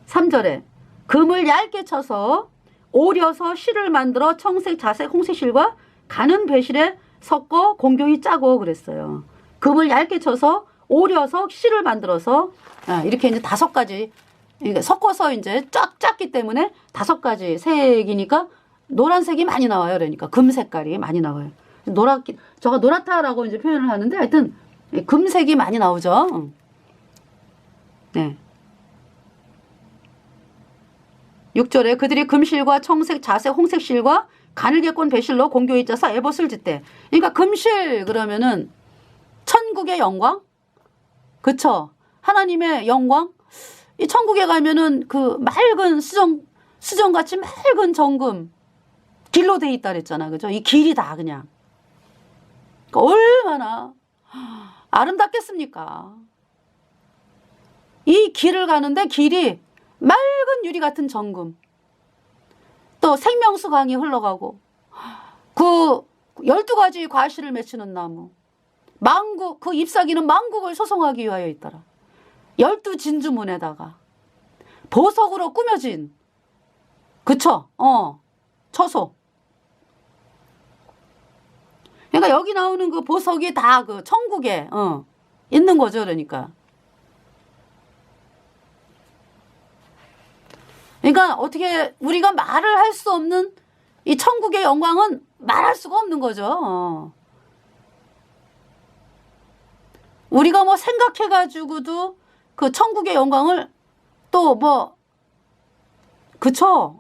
3절에 금을 얇게 쳐서 오려서 실을 만들어 청색, 자색, 홍색 실과 가는 배실에 섞어 공교히 짜고 그랬어요. 금을 얇게 쳐서 오려서 실을 만들어서 이렇게 이제 5가지 섞어서 이제 쫙 짰기 때문에 5가지 색이니까 노란색이 많이 나와요. 그러니까 금 색깔이 많이 나와요. 저가 노랗다라고 이제 표현을 하는데 하여튼 금색이 많이 나오죠. 네. 6절에 그들이 금실과 청색, 자색, 홍색 실과 가늘게 꼰 배실로 공교히 짜서 에봇을 짓대. 그러니까 금실 그러면은 천국의 영광? 그쵸? 하나님의 영광? 이 천국에 가면은 그 맑은 수정같이 맑은 정금 길로 돼 있다 그랬잖아. 그죠? 이 길이 다 그냥. 그러니까 얼마나 아름답겠습니까? 이 길을 가는데 길이 맑은 유리 같은 정금. 또 생명수 강이 흘러가고 그 12가지 과실을 맺히는 나무. 망국, 그 잎사귀는 망국을 소송하기 위하여 있더라. 12진주문에다가 보석으로 꾸며진 그쵸? 처소. 그러니까 여기 나오는 그 보석이 다 그 천국에 있는 거죠. 그러니까 어떻게 우리가 말을 할 수 없는 이 천국의 영광은 말할 수가 없는 거죠. 우리가 뭐 생각해가지고도 그 천국의 영광을 또 뭐 그쵸?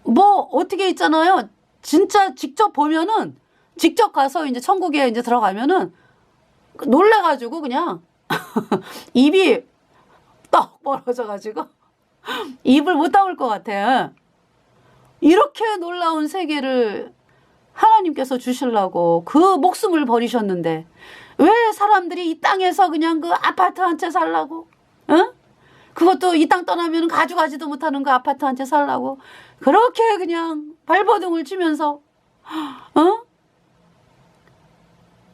뭐 어떻게 있잖아요. 진짜 직접 보면은 직접 가서 이제 천국에 이제 들어가면은 놀래가지고 그냥 입이 떡 벌어져가지고 입을 못 다물 것 같아. 이렇게 놀라운 세계를 하나님께서 주시려고 그 목숨을 버리셨는데 왜 사람들이 이 땅에서 그냥 그 아파트 한 채 살라고? 응? 그것도 이 땅 떠나면 가져가지도 못하는 그 아파트 한 채 살라고 그렇게 그냥 발버둥을 치면서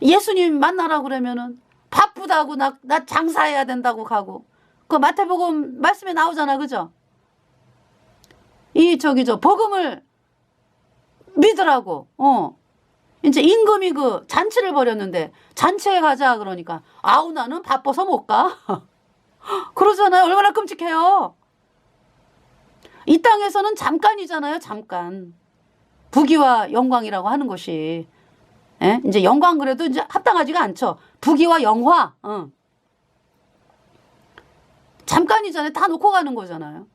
예수님 만나라고 그러면은 바쁘다고 나 장사해야 된다고 가고 그 마태복음 말씀에 나오잖아. 그죠? 복음을 믿으라고. 이제 임금이 그 잔치를 벌였는데 잔치에 가자 그러니까 아우 나는 바빠서 못 가. 그러잖아요. 얼마나 끔찍해요. 이 땅에서는 잠깐이잖아요. 잠깐. 부귀와 영광이라고 하는 것이. 예? 이제 영광 그래도 이제 합당하지가 않죠. 부귀와 영화. 잠깐이잖아요. 다 놓고 가는 거잖아요.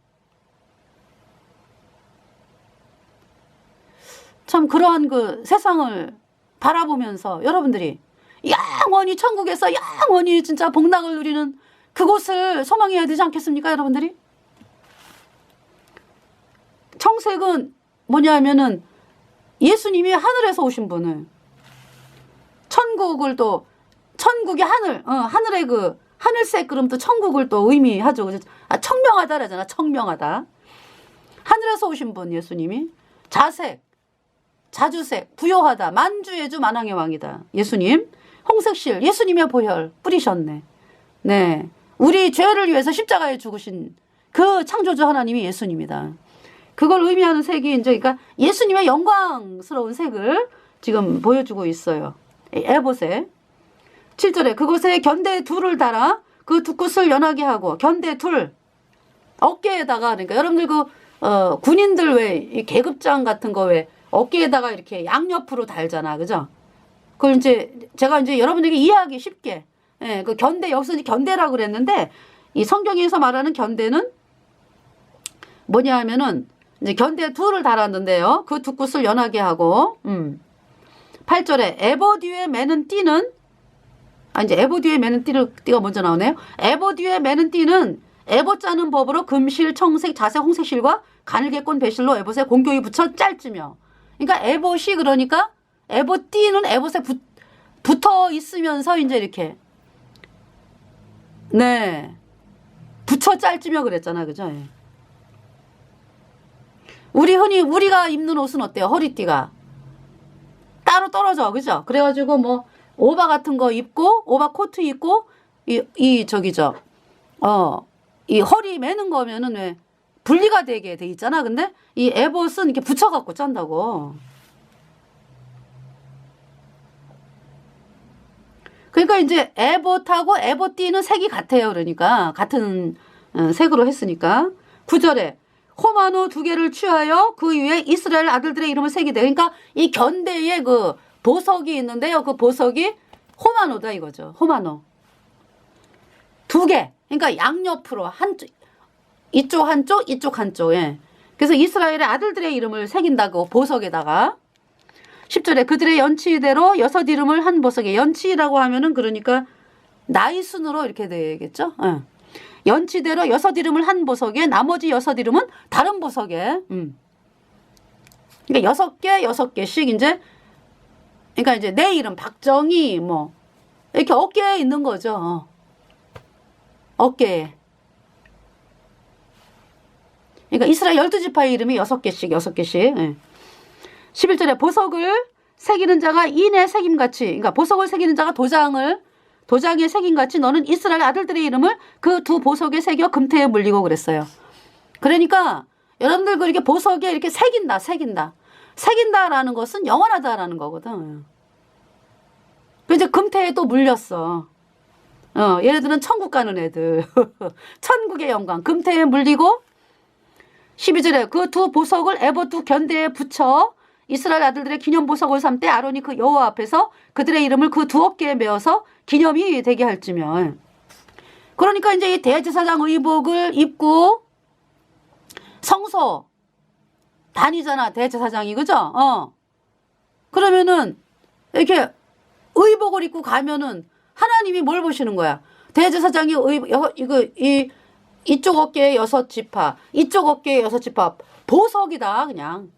참 그러한 그 세상을 바라보면서 여러분들이 영원히 천국에서 영원히 진짜 복락을 누리는 그곳을 소망해야 되지 않겠습니까, 여러분들이? 청색은 뭐냐 하면은 예수님이 하늘에서 오신 분을 천국을 또 천국의 하늘, 하늘의 그 하늘색 그럼 또 천국을 또 의미하죠. 청명하다 그러잖아. 청명하다. 하늘에서 오신 분 예수님이 자색, 자주색, 부요하다. 만주의 주 만왕의 왕이다. 예수님. 홍색실 예수님의 보혈 뿌리셨네. 네, 우리 죄를 위해서 십자가에 죽으신 그 창조주 하나님이 예수님이다. 그걸 의미하는 색이 이제 그러니까 예수님의 영광스러운 색을 지금 보여주고 있어요. 에봇에 7절에 그곳에 견대 둘을 달아 그 두 끝을 연하게 하고 견대 둘 어깨에다가 그러니까 여러분들 그 군인들 왜 이 계급장 같은 거 왜 어깨에다가 이렇게 양옆으로 달잖아, 그죠? 그걸 이제 제가 이제 여러분에게 이해하기 쉽게 예, 그 견대 여기서 견대라고 그랬는데 이 성경에서 말하는 견대는 뭐냐 하면은 이제 견대 둘을 달았는데요. 그 두 끝을 연하게 하고 8절에 에봇 위에 매는 띠는 이제 에봇 위에 매는 띠가 먼저 나오네요. 에봇 위에 매는 띠는 에봇 짜는 법으로 금실, 청색, 자색, 홍색실과 가늘게꼰 배실로 에봇에 공교히 붙여 짤지며. 그러니까 에봇이 그러니까 에봇 띠는 에봇에 붙어 있으면서 이제 이렇게 네 붙여 짤지며 그랬잖아, 그죠? 예. 우리가 입는 옷은 어때요? 허리띠가 따로 떨어져, 그죠? 그래가지고 뭐 오바 같은 거 입고 오바 코트 입고 이 허리 매는 거면은 왜 분리가 되게 돼 있잖아. 근데 이 에봇은 이렇게 붙여갖고 짠다고. 그러니까 이제 에봇하고 에봇띠는 색이 같아요. 그러니까 같은 색으로 했으니까 9절에 호마노 두 개를 취하여 그 위에 이스라엘 아들들의 이름을 새기되. 그러니까 이 견대에 그 보석이 있는데요. 그 보석이 호마노다 이거죠. 호마노 두 개. 그러니까 양옆으로 한쪽 이쪽 한쪽 이쪽 한쪽. 예. 그래서 이스라엘의 아들들의 이름을 새긴다고 보석에다가 10절에 그들의 연치대로 6 이름을 한 보석에 연치라고 하면은 그러니까 나이 순으로 이렇게 되겠죠. 예. 연치대로 6 이름을 한 보석에 나머지 6 이름은 다른 보석에. 그러니까 6개 6개씩 이제 그러니까 이제 내 이름 박정희 뭐 이렇게 어깨에 있는 거죠. 어깨에. 그러니까 이스라엘 12지파의 이름이 6개씩 6개씩. 예. 11절에 보석을 새기는 자가 인의 새김같이 그러니까 보석을 새기는 자가 도장에 새김같이 너는 이스라엘 아들들의 이름을 그 두 보석에 새겨 금태에 물리고 그랬어요. 그러니까 여러분들 그렇게 보석에 이렇게 새긴다라는 것은 영원하다라는 거거든. 이제 금태에 또 물렸어. 얘네들은 천국 가는 애들. 천국의 영광 금태에 물리고 12절에 그 두 보석을 에봇 두 견대에 붙여 이스라엘 아들들의 기념 보석을 삼때 아론이 그 여호와 앞에서 그들의 이름을 그 두 어깨에 메어서 기념이 되게 할지며. 그러니까 이제 이 대제사장 의복을 입고 성소 다니잖아, 대제사장이, 그죠? 그러면은 이렇게 의복을 입고 가면은 하나님이 뭘 보시는 거야? 대제사장이 이쪽 어깨에 6지파, 이쪽 어깨에 6지파, 보석이다, 그냥.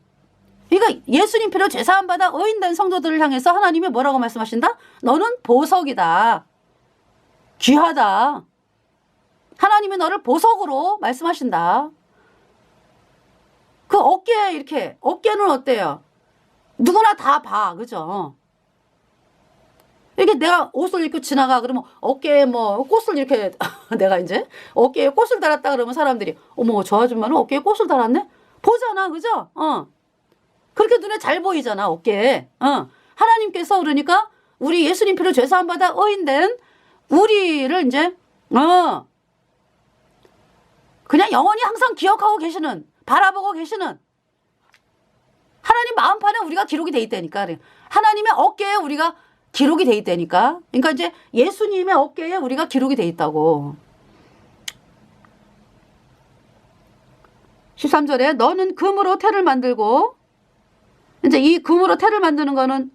그러니까 예수님 피로 죄사함 받아 의인된 성도들을 향해서 하나님이 뭐라고 말씀하신다? 너는 보석이다. 귀하다. 하나님이 너를 보석으로 말씀하신다. 그 어깨에 이렇게, 어깨는 어때요? 누구나 다 봐, 그죠? 이렇게 내가 옷을 입고 지나가 그러면 어깨에 뭐 꽃을 이렇게 내가 이제 어깨에 꽃을 달았다 그러면 사람들이 어머 저 아줌마는 어깨에 꽃을 달았네? 보잖아, 그죠? 그렇게 눈에 잘 보이잖아, 어깨에. 하나님께서 그러니까 우리 예수님 피로 죄사함 받아 의인된 우리를 이제 그냥 영원히 항상 기억하고 계시는, 바라보고 계시는 하나님 마음판에 우리가 기록이 돼 있다니까. 하나님의 어깨에 우리가 기록이 돼 있다니까. 그러니까 이제 예수님의 어깨에 우리가 기록이 돼 있다고. 13절에 너는 금으로 태를 만들고, 이제 이 금으로 태를 만드는 거는,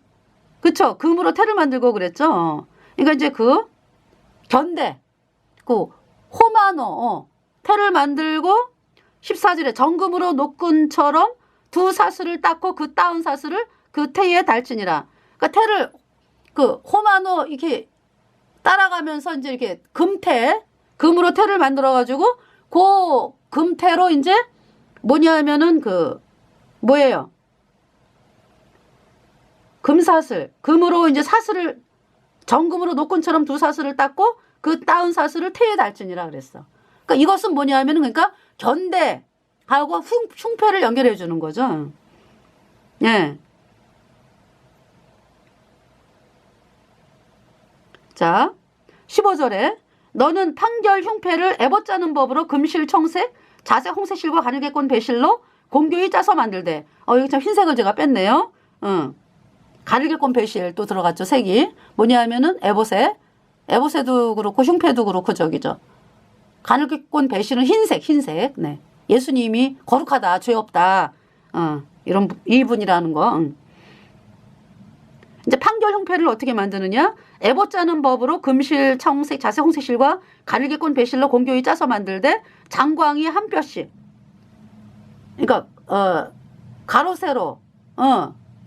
그쵸? 금으로 태를 만들고 그랬죠? 그러니까 이제 그 견대, 그 호마노, 태를 만들고 14절에 정금으로 노끈처럼 두 사슬을 닦고 그 따은 사슬을 그 태에 달지니라. 그러니까 태를 그 호마노 이렇게 따라가면서 이제 이렇게 금태, 금으로 태를 만들어 가지고 그 금태로 이제 뭐냐면은 그 뭐예요? 금사슬, 금으로 이제 사슬을 정금으로 노끈처럼 두 사슬을 닦고 그 따은 사슬을 태에 달지니라 그랬어. 그러니까 이것은 뭐냐면은 그러니까 견대하고 흉패를 연결해 주는 거죠. 예. 자, 15절에 너는 판결 흉패를 애봇 짜는 법으로 금실, 청색, 자색, 홍색실과 가늘게꼰 배실로 공교히 짜서 만들되. 여기 참 흰색을 제가 뺐네요. 가늘게꼰 배실 또 들어갔죠. 색이 뭐냐면은 에봇에도 그렇고 흉패도 그렇고 저기죠. 가늘게꼰 배실은 흰색. 네. 예수님이 거룩하다, 죄 없다. 이런 이분이라는 거. 이제 판결 흉패를 어떻게 만드느냐? 애봇 짜는 법으로 금실, 청색, 자색, 홍색실과 가늘게꼰 배실로 공교히 짜서 만들되 장광이 한 뼘씩. 그러니까 가로 세로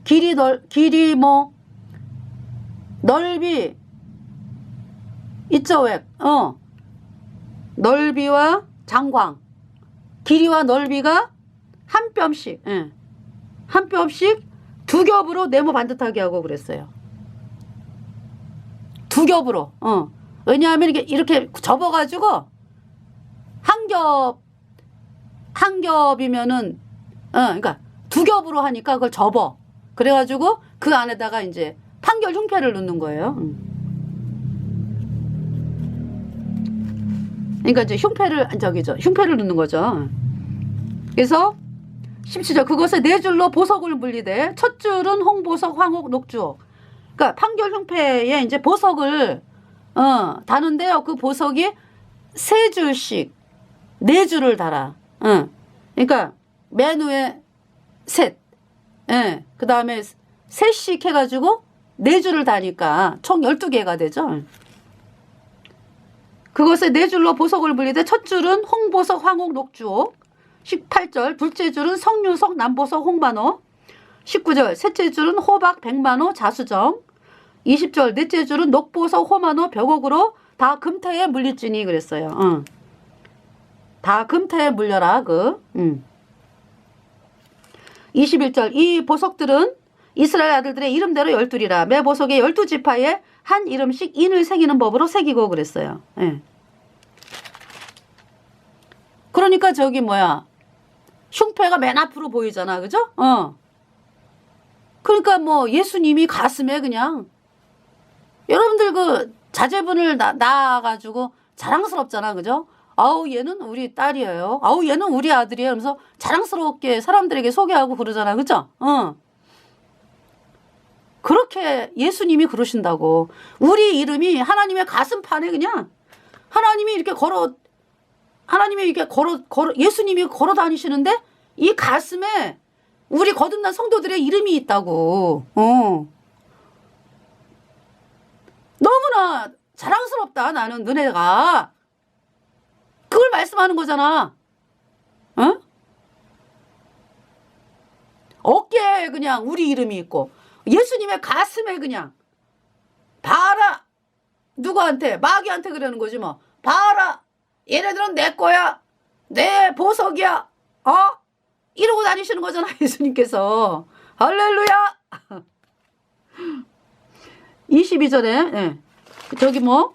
길이 뭐 넓이 있죠 왜? 넓이와 장광, 길이와 넓이가 한 뼘씩, 한 뼘씩 두 겹으로 네모 반듯하게 하고 그랬어요. 두 겹으로. 왜냐하면 이렇게 접어가지고 한 겹이면은 그러니까 두 겹으로 하니까 그걸 접어. 그래가지고 그 안에다가 이제 판결 흉패를 넣는 거예요. 그러니까 이제 흉패를 넣는 거죠. 그래서 17절 그것에 네 줄로 보석을 물리되 첫 줄은 홍보석, 황옥, 녹주옥. 그러니까 판결 흉패에 이제 보석을 다는데요. 그 보석이 세 줄씩 네 줄을 달아. 그러니까 맨 위에 셋, 그 다음에 셋씩 해가지고 네 줄을 다니까 총 12개가 되죠. 그것에 네 줄로 보석을 물리되 첫 줄은 홍보석, 황옥, 녹주옥. 18절 둘째 줄은 석류석, 남보석, 홍만호. 19절 셋째 줄은 호박, 백만호, 자수정. 20절 넷째 줄은 녹보석, 호만호, 벽옥으로 다 금태에 물릴지니 그랬어요. 다 금태에 물려라. 21절 이 보석들은 이스라엘 아들들의 이름대로 12이라 매 보석의 12지파에 한 이름씩 인을 새기는 법으로 새기고 그랬어요. 그러니까 저기 뭐야 흉패가 맨 앞으로 보이잖아. 그죠? 그러니까 뭐 예수님이 가슴에 그냥 여러분들 그 자제분을 낳아가지고 자랑스럽잖아. 그죠? 아우 얘는 우리 딸이에요. 아우 얘는 우리 아들이에요. 하면서 자랑스럽게 사람들에게 소개하고 그러잖아. 그죠? 그렇게 예수님이 그러신다고. 우리 이름이 하나님의 가슴판에 그냥 하나님이 이렇게 예수님이 걸어 다니시는데 이 가슴에 우리 거듭난 성도들의 이름이 있다고. 너무나 자랑스럽다 나는 너네가. 그걸 말씀하는 거잖아. 어깨에 그냥 우리 이름이 있고 예수님의 가슴에 그냥 봐라. 누구한테? 마귀한테 그러는 거지 뭐. 봐라. 얘네들은 내 거야. 내 보석이야. 이러고 다니시는 거잖아. 예수님께서. 할렐루야. 22절에 저기 뭐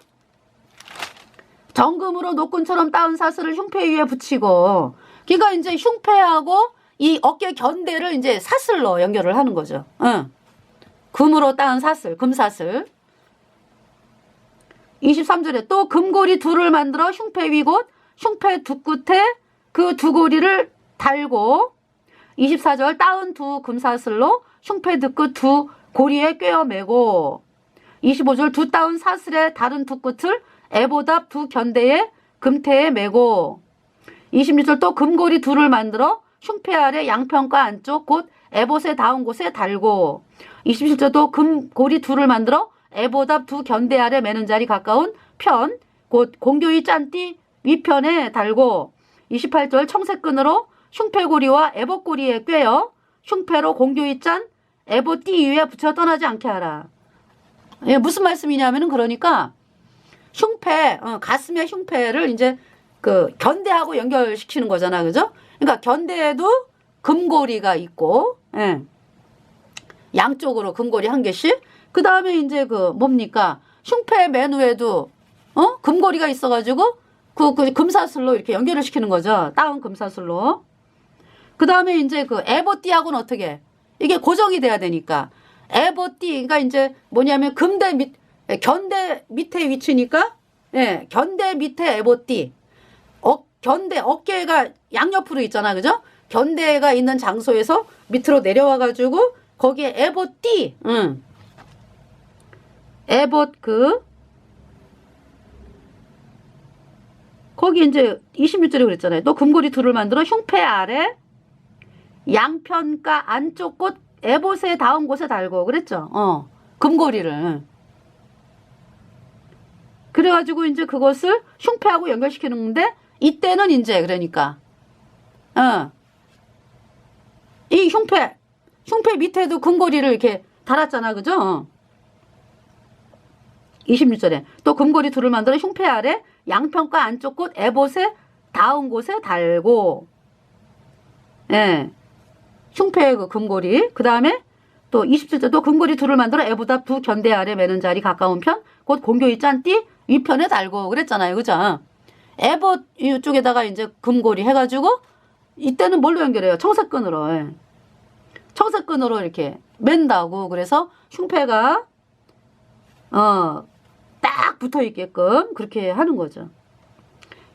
정금으로 노끈처럼 따은 사슬을 흉패 위에 붙이고 그러니까 이제 흉패하고 이 어깨 견대를 이제 사슬로 연결을 하는 거죠. 금으로 따은 사슬, 금사슬. 23절에 또 금고리 둘을 만들어 흉패 위 곧 흉패 두 끝에 그 두 고리를 달고 24절 따은 두 금사슬로 흉패 두 끝 두 고리에 꿰어 매고 25절 두 따은 사슬의 다른 두 끝을 에보답 두 견대에 금태에 매고 26절 또 금고리 둘을 만들어 흉패 아래 양편과 안쪽 곧 에봇에 닿은 곳에 달고 27절 또 금고리 둘을 만들어 에보답 두 견대 아래 매는 자리 가까운 편 곧 공교의 짠띠 위편에 달고 28절 청색끈으로 흉패고리와 에봇고리에 꿰어 흉패로 공교의 짠 에봇띠 위에 붙여 떠나지 않게 하라. 예, 무슨 말씀이냐면은 그러니까 흉패 가슴의 흉패를 이제 그 견대하고 연결시키는 거잖아, 그죠? 그러니까 견대에도 금고리가 있고, 예. 양쪽으로 금고리 한 개씩. 그 다음에 이제 그 뭡니까? 흉패 맨 위에도 금고리가 있어가지고 그 금사슬로 이렇게 연결을 시키는 거죠. 따은 금사슬로. 그 다음에 이제 그 에봇띠하고는 어떻게? 이게 고정이 돼야 되니까. 에봇띠가 이제 뭐냐면 견대 밑에 위치니까, 예, 견대 밑에 에봇띠. 견대, 어깨가 양옆으로 있잖아, 그죠? 견대가 있는 장소에서 밑으로 내려와가지고, 거기에 에봇띠, 에봇 거기 이제 26절에 그랬잖아요. 또 금고리 둘을 만들어 흉패 아래 양편과 안쪽 곳 에봇에 닿은 곳에 달고 그랬죠. 금고리를. 그래가지고 이제 그것을 흉패하고 연결시키는데 이때는 이제 그러니까 이 흉패 밑에도 금고리를 이렇게 달았잖아, 그죠? 26절에 또 금고리 둘을 만들어 흉패 아래 양편과 안쪽 곳 에봇에 닿은 곳에 달고, 예, 흉패의 그 금고리. 그 다음에 또 27절 또 금고리 둘을 만들어 에보답 두 견대 아래 매는 자리 가까운 편 곧 공교의 짠띠 위편에 달고 그랬잖아요, 그죠? 에봇 이쪽에다가 이제 금고리 해가지고 이때는 뭘로 연결해요? 청색끈으로. 예. 청색끈으로 이렇게 맨다고. 그래서 흉패가 딱 붙어 있게끔 그렇게 하는 거죠.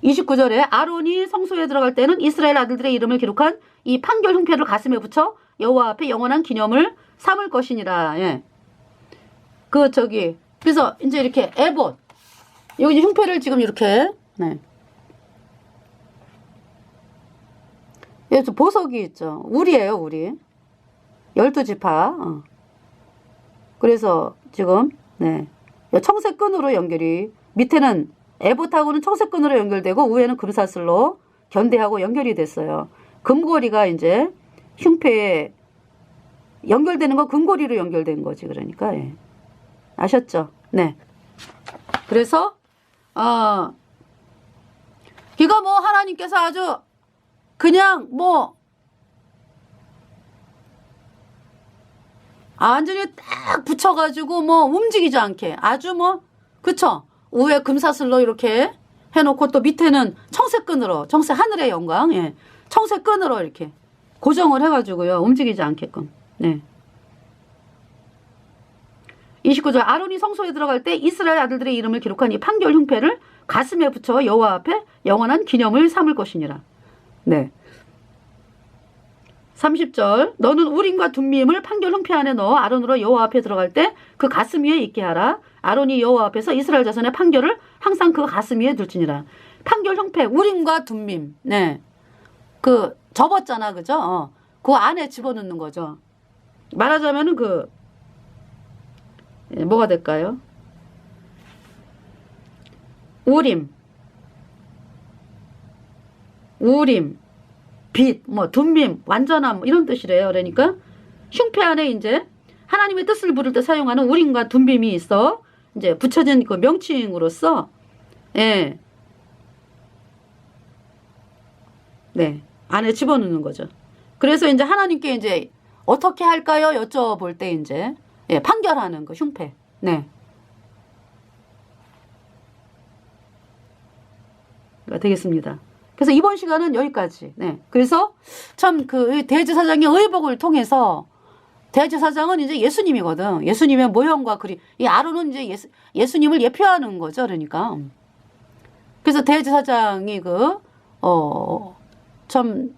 29절에 아론이 성소에 들어갈 때는 이스라엘 아들들의 이름을 기록한 이 판결 흉패를 가슴에 붙여 여호와 앞에 영원한 기념을 삼을 것이니라. 예. 그래서 이제 이렇게 에봇 여기 흉패를 지금 이렇게, 네. 여기 보석이 있죠. 울이에요, 우리. 12지파. 그래서 지금, 네. 청색끈으로 연결이, 밑에는 에봇하고는 청색끈으로 연결되고, 위에는 금사슬로 견대하고 연결이 됐어요. 금고리가 이제 흉패에 연결되는 거 금고리로 연결된 거지, 그러니까. 예. 아셨죠? 네. 그래서, 이거 뭐 하나님께서 아주 그냥 뭐 완전히 딱 붙여가지고 뭐 움직이지 않게 아주 뭐 그쵸? 위에 금사슬로 이렇게 해놓고 또 밑에는 청색끈으로 하늘의 영광, 예, 청색끈으로 이렇게 고정을 해가지고요 움직이지 않게끔. 네. 29절 아론이 성소에 들어갈 때 이스라엘 아들들의 이름을 기록한 이 판결 흉패를 가슴에 붙여 여호와 앞에 영원한 기념을 삼을 것이니라. 네. 30절 너는 우림과 둠밈을 판결 흉패 안에 넣어 아론으로 여호와 앞에 들어갈 때 그 가슴 위에 있게 하라. 아론이 여호와 앞에서 이스라엘 자손의 판결을 항상 그 가슴 위에 둘지니라. 판결 흉패 우림과 둠밈. 네. 그 접었잖아, 그죠? 그 안에 집어넣는 거죠. 말하자면은 뭐가 될까요? 우림, 빛, 뭐 둠밈, 완전함 이런 뜻이래요. 그러니까 흉패 안에 이제 하나님의 뜻을 부를 때 사용하는 우림과 둠밈이 있어. 이제 붙여진 그 명칭으로서, 예, 네, 안에 집어넣는 거죠. 그래서 이제 하나님께 이제 어떻게 할까요? 여쭤볼 때 이제, 예, 판결하는 거 흉패. 네. 되겠습니다. 그래서 이번 시간은 여기까지. 네. 그래서 참 그 대제사장의 의복을 통해서 대제사장은 이제 예수님이거든. 예수님의 모형과 그림. 이 아론은 이제 예수님을 예표하는 거죠. 그러니까. 그래서 대제사장이 참